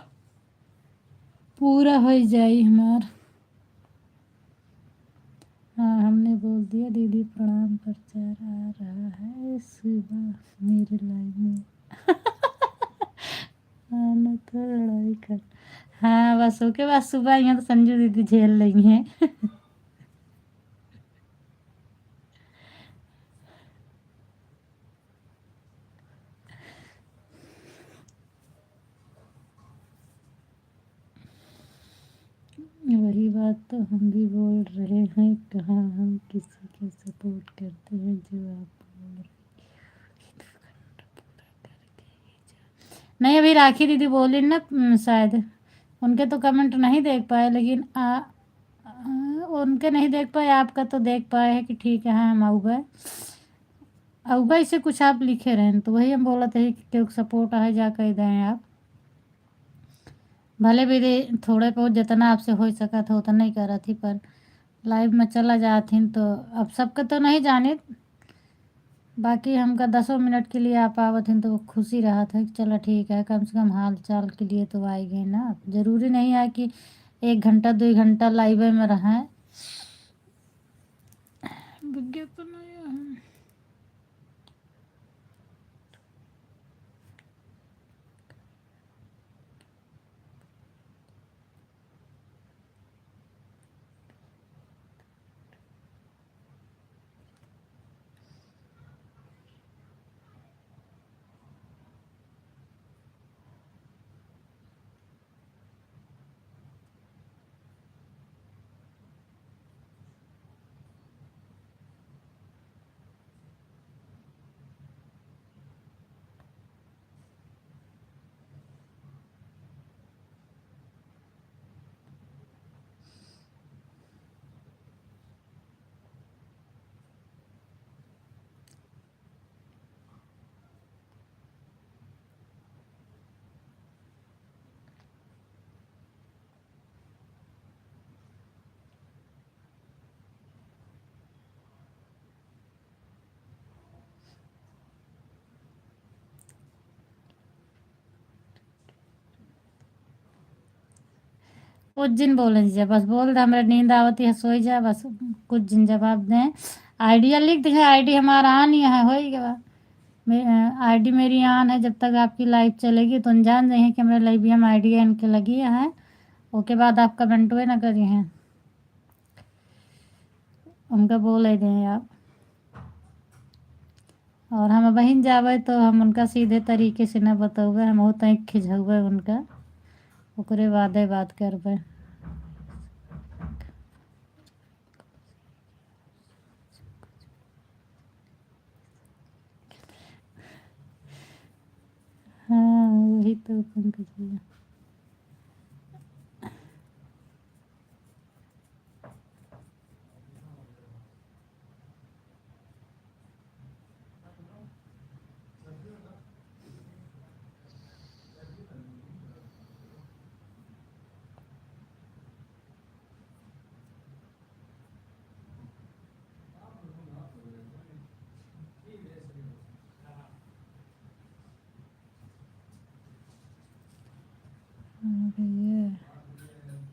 पूरा हो जाए हमार। हाँ हमने बोल दिया दीदी प्रणाम, प्रचार आ रहा है सुबह मेरे लाइव में। हाँ ना तो लड़ाई कर, हाँ बस ओके, बस सुबह यहाँ तो संजू दीदी झेल रही हैं। वही बात तो हम भी बोल रहे हैं, कहाँ हम किसी के सपोर्ट करते हैं, जो आप बोल रहे हैं 2 घंटा पूरा करके ही जाओ। नहीं अभी राखी दीदी बोली ना, शायद उनके तो कमेंट नहीं देख पाए, लेकिन उनके नहीं देख पाए, आपका तो देख पाए है कि ठीक है हाँ हम अउगा से कुछ आप लिखे रहे, तो वही हम बोला थे कि क्यों सपोर्ट है जा कह दें आप, भले भी दे थोड़े बहुत जितना आपसे हो सका था उतना ही करा थी, पर लाइव में चला जाती तो अब सबका तो नहीं जाने, बाकी हमका 10 मिनट के लिए आप आवत हैं तो खुशी रहा था कि चलो ठीक है, कम से कम हाल चाल के लिए तो आए गए ना। ज़रूरी नहीं है कि 1 घंटा 2 घंटा लाइव में रहें। विज्ञापन आया है। कुछ दिन बोले दीजिए, बस बोल दे हमारे नींद आवती है सोई जा, बस कुछ दिन जवाब दें, आइडिया लिख दे, आईडी हमारा आ नहीं है हो गया। आईडी मेरी ऑन है, जब तक आपकी लाइव चलेगी तो जान जाइए कि मेरे लाइव हम आईडी इनके लगी है। ओके बाद आप कमेंटवे ना करिए हैं, उनका बोल दें आप। और हम बहन जावे तो हम उनका सीधे तरीके से न बतौबे, हम होते हैं खिझौबे उनका, ओकरे बादे बात करबे। हाँ वही तो पंकज भैया। भैया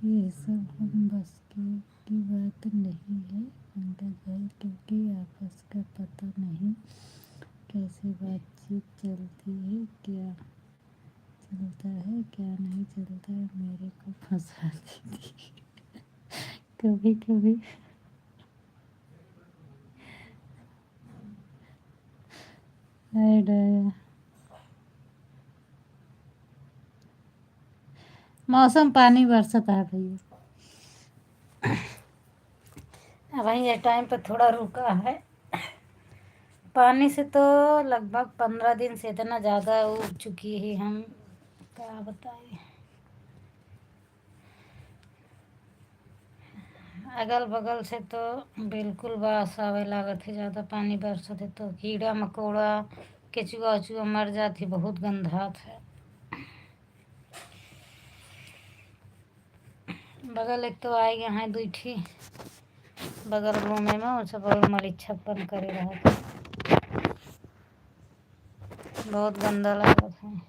ये सब हम बस की बात नहीं है पंकज भाई, क्योंकि आपस का पता नहीं कैसे बातचीत चलती है, क्या चलता है क्या नहीं चलता है, मेरे को फंसा देती कभी कभी। हाय डया। मौसम पानी बरसता है भैया, वहीं ये टाइम पर थोड़ा रुका है। पानी से तो लगभग 15 दिन से इतना ज़्यादा उग चुकी है, हम क्या बताएं। अगल बगल से तो बिल्कुल बास आवे लागत है, ज़्यादा पानी बरसत है तो कीड़ा मकोड़ा केचुआ उचुआ मर जाती, बहुत गंधात है। बगल एक तो आई यहाँ दूठी बगल रूमे में वो सब और मलिच्छपन करे रहा था, बहुत गंदा लागत है।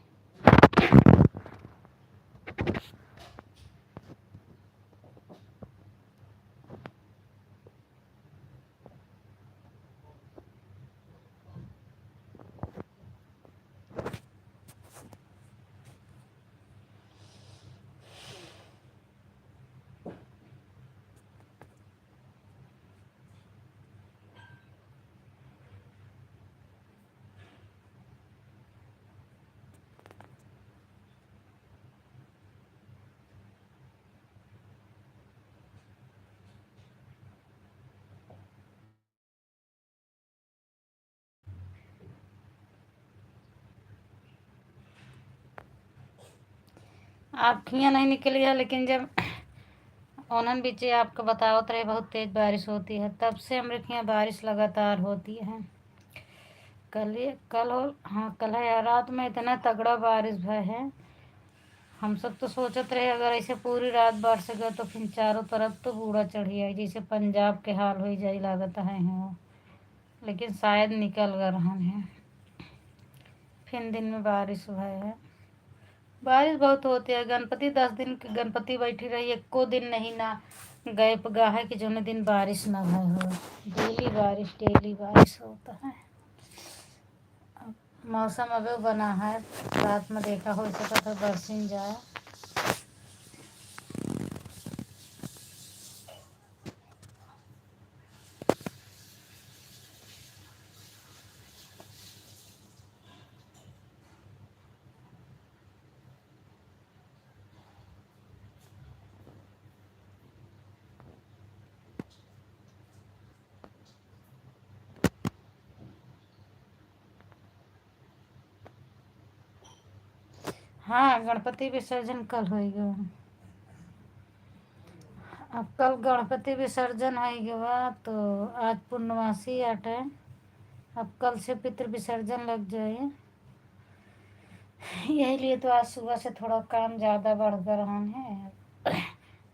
आँखियाँ नहीं निकली है, लेकिन जब ओनन बीचे आपको बतावत रहे बहुत तेज़ बारिश होती है, तब से हमारे यहाँ बारिश लगातार होती है। कल हो हाँ कल है रात में इतना तगड़ा बारिश भय है, हम सब तो सोचत रहे अगर ऐसे पूरी रात बरसेगा तो फिर चारों तरफ तो बूढ़ा चढ़ी आई, जैसे पंजाब के हाल हो जाए लागत है वो, लेकिन शायद निकल गए रहन है। फिर दिन में बारिश भय है, बारिश बहुत होती है। गणपति 10 दिन की गणपति बैठी रही, एको दिन नहीं ना गए पगा है कि जो दिन बारिश ना भय हो, डेली बारिश होता है। मौसम अबे बना है, रात में देखा हो सका तो बरसिन जाए। हाँ गणपति विसर्जन कल होएगा, अब कल गणपति विसर्जन होएगा तो आज पूर्णमासी आटे, अब कल से पितृ विसर्जन लग जाए। यही लिए तो आज सुबह से थोड़ा काम ज़्यादा बढ़ गया है।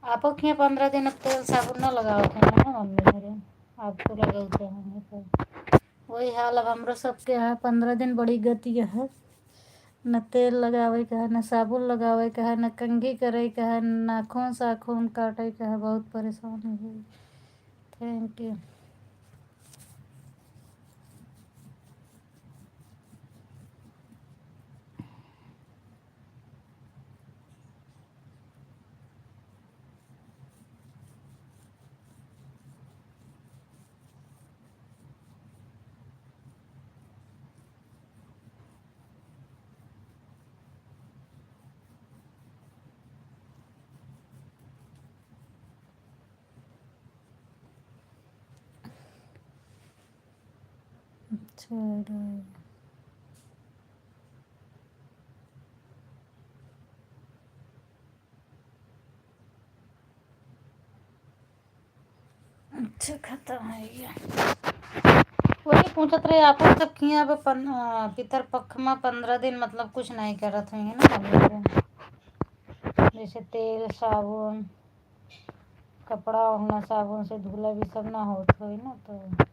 आपको क्या 15 दिन अब तेल साबुन न लगाओ थे ना मम्मी मेरे, आपको लगाते होंगे तो वही हाल अब हमरो सबके है। 15 दिन बड़ी गति है, न तेल लगावे का है, न साबुन लगावे का है, न कंघी करे का है, न नाखून साखून काटे का है, बहुत परेशानी हुई। Thank you. छोड़ो। अच्छा खत्म है ये। वही पूछत रहे आप तब किया पितर पक्ष में 15 दिन मतलब कुछ नहीं करत हुई है ना मम्मी को। जैसे तेल साबुन कपड़ा वपड़ा साबुन से धुला भी सब ना होत हो ना, तो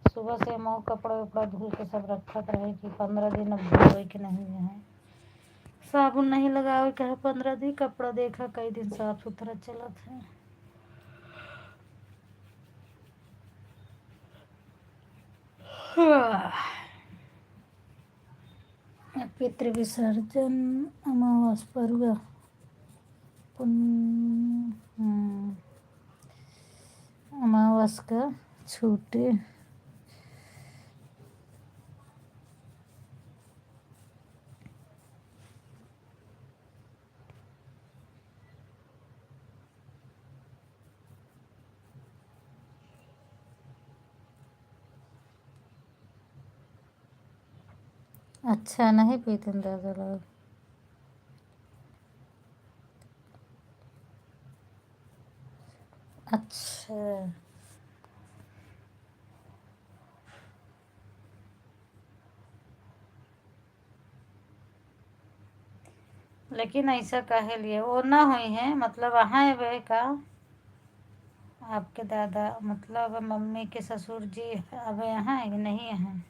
सुबह से हम कपड़ा वपड़ा धुल के सब रखत रहे कि 15 दिन अब धोए के नहीं है, साबुन नहीं लगावे के है 15 दिन। कपड़ा देखा कई दिन साफ सुथरा चलत है। पितृ विसर्जन अमावस पर हुआ अमावस का छूटे। अच्छा नहीं पीते दादा लोग। अच्छा लेकिन ऐसा काहे लिए वो ना हुई है, मतलब वहाँ है वह का आपके दादा मतलब मम्मी के ससुर जी अब यहाँ है कि नहीं है?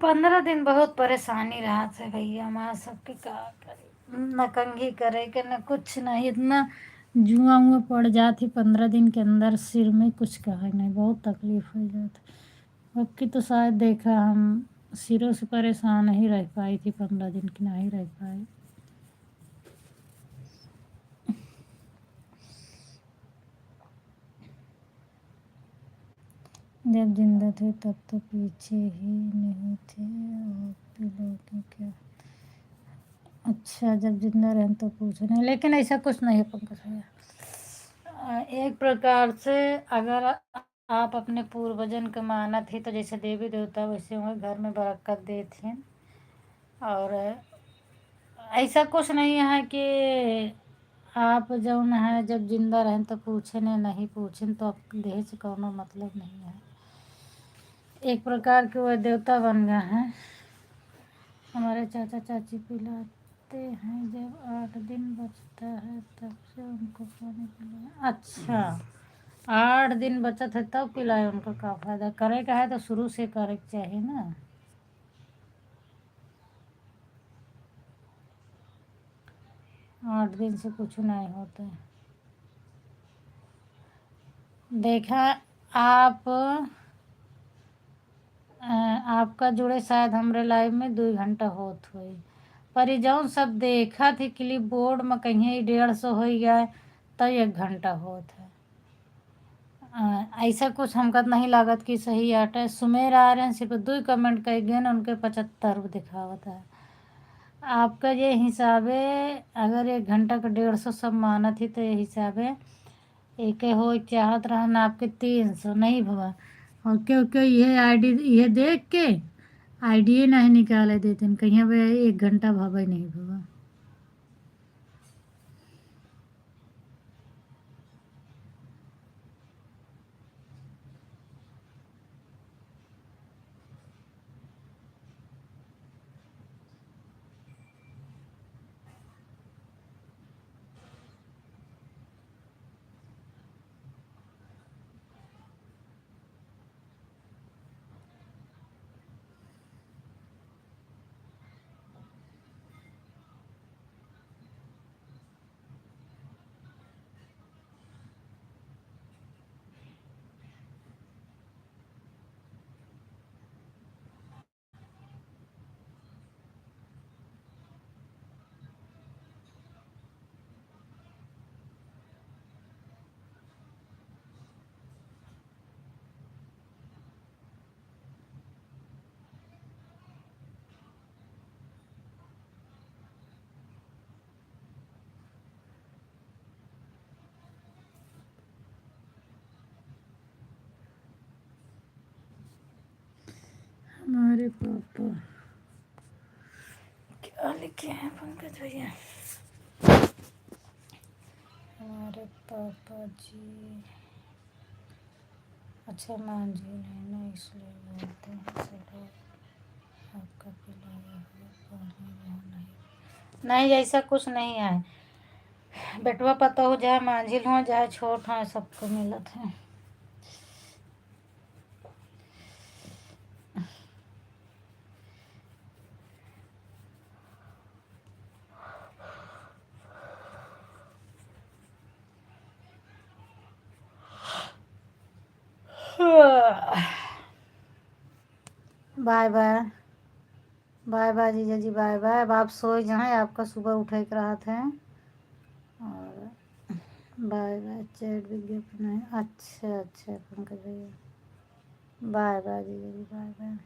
15 दिन बहुत परेशानी रहा था भैया हमारा सबके, का करे न कंघी करे के न कुछ नहीं, इतना जुआ उआ पड़ जाती 15 दिन के अंदर, सिर में कुछ कहा नहीं, बहुत तकलीफ हो जाती। अब की तो शायद देखा हम सिरों से परेशान ही रह पाई थी 15 दिन की, नहीं रह पाई। जब जिंदा थे तब तो पीछे ही नहीं थे, आप लोग क्या। अच्छा जब जिंदा रहें तो पूछो नहीं, लेकिन ऐसा कुछ नहीं है पंकज भैया। एक प्रकार से अगर आप अपने पूर्वजन के मानत ही तो जैसे देवी देवता वैसे होंगे, घर में बरकत देते। और ऐसा कुछ नहीं है कि आप जौन है जब जिंदा रहें तो पूछे नहीं पूछें तो आप देह से कोनो मतलब नहीं है। एक प्रकार के वह देवता बन गए हैं। हमारे चाचा चाची पिलाते हैं जब 8 दिन बचता है तब से उनको पानी पिलाए। अच्छा 8 दिन बचत है तब पिलाए, उनको क्या फायदा, करे का है तो शुरू से करे के चाहिए ना। 8 दिन से कुछ नहीं होता है। देखा आप आपका जुड़े शायद हमरे लाइव में 2 घंटा होत हुई, पर ये जौन सब देखा थी क्लिप बोर्ड में कहीं 150 हो गया तो 1 घंटा होत है। ऐसा कुछ हमका नहीं लागत कि सही आटा है। सुमेर आ रहे हैं सिर्फ 2 कमेंट कर गए ना, उनके 75 दिखावत है। आपका ये हिसाबे अगर 1 घंटा का 150 सब मानत ही तो ये हिसाबे एक हो चाहत रहन आपके 300 नहीं भवा। और क्योंकि यह आईडी यह देख के आईडी नहीं निकाले देते कहीं वे 1 घंटा भवा नहीं भवा। पापा क्या लिखे हैं पंकज भैया? हमारे पापा जी, अच्छा मान जी नहीं ना, इसलिए बोलते हैं चलो आपका पिलाया हुआ पानी वहाँ नहीं। नहीं, ऐसा कुछ नहीं है। बेटवा पता हो जाए मांझिल हो जाए छोट हो, सबको मिलत है। बाय बाय, बाय बाय जीजा जी, बाय बाय। अब आप सोए जाएं, आपका सुबह उठे के राहत है। और बाय बाय। चैट विज्ञापन है, अच्छा अच्छा पंकज भैया, बाय बाय जीजा जी, बाय बाय।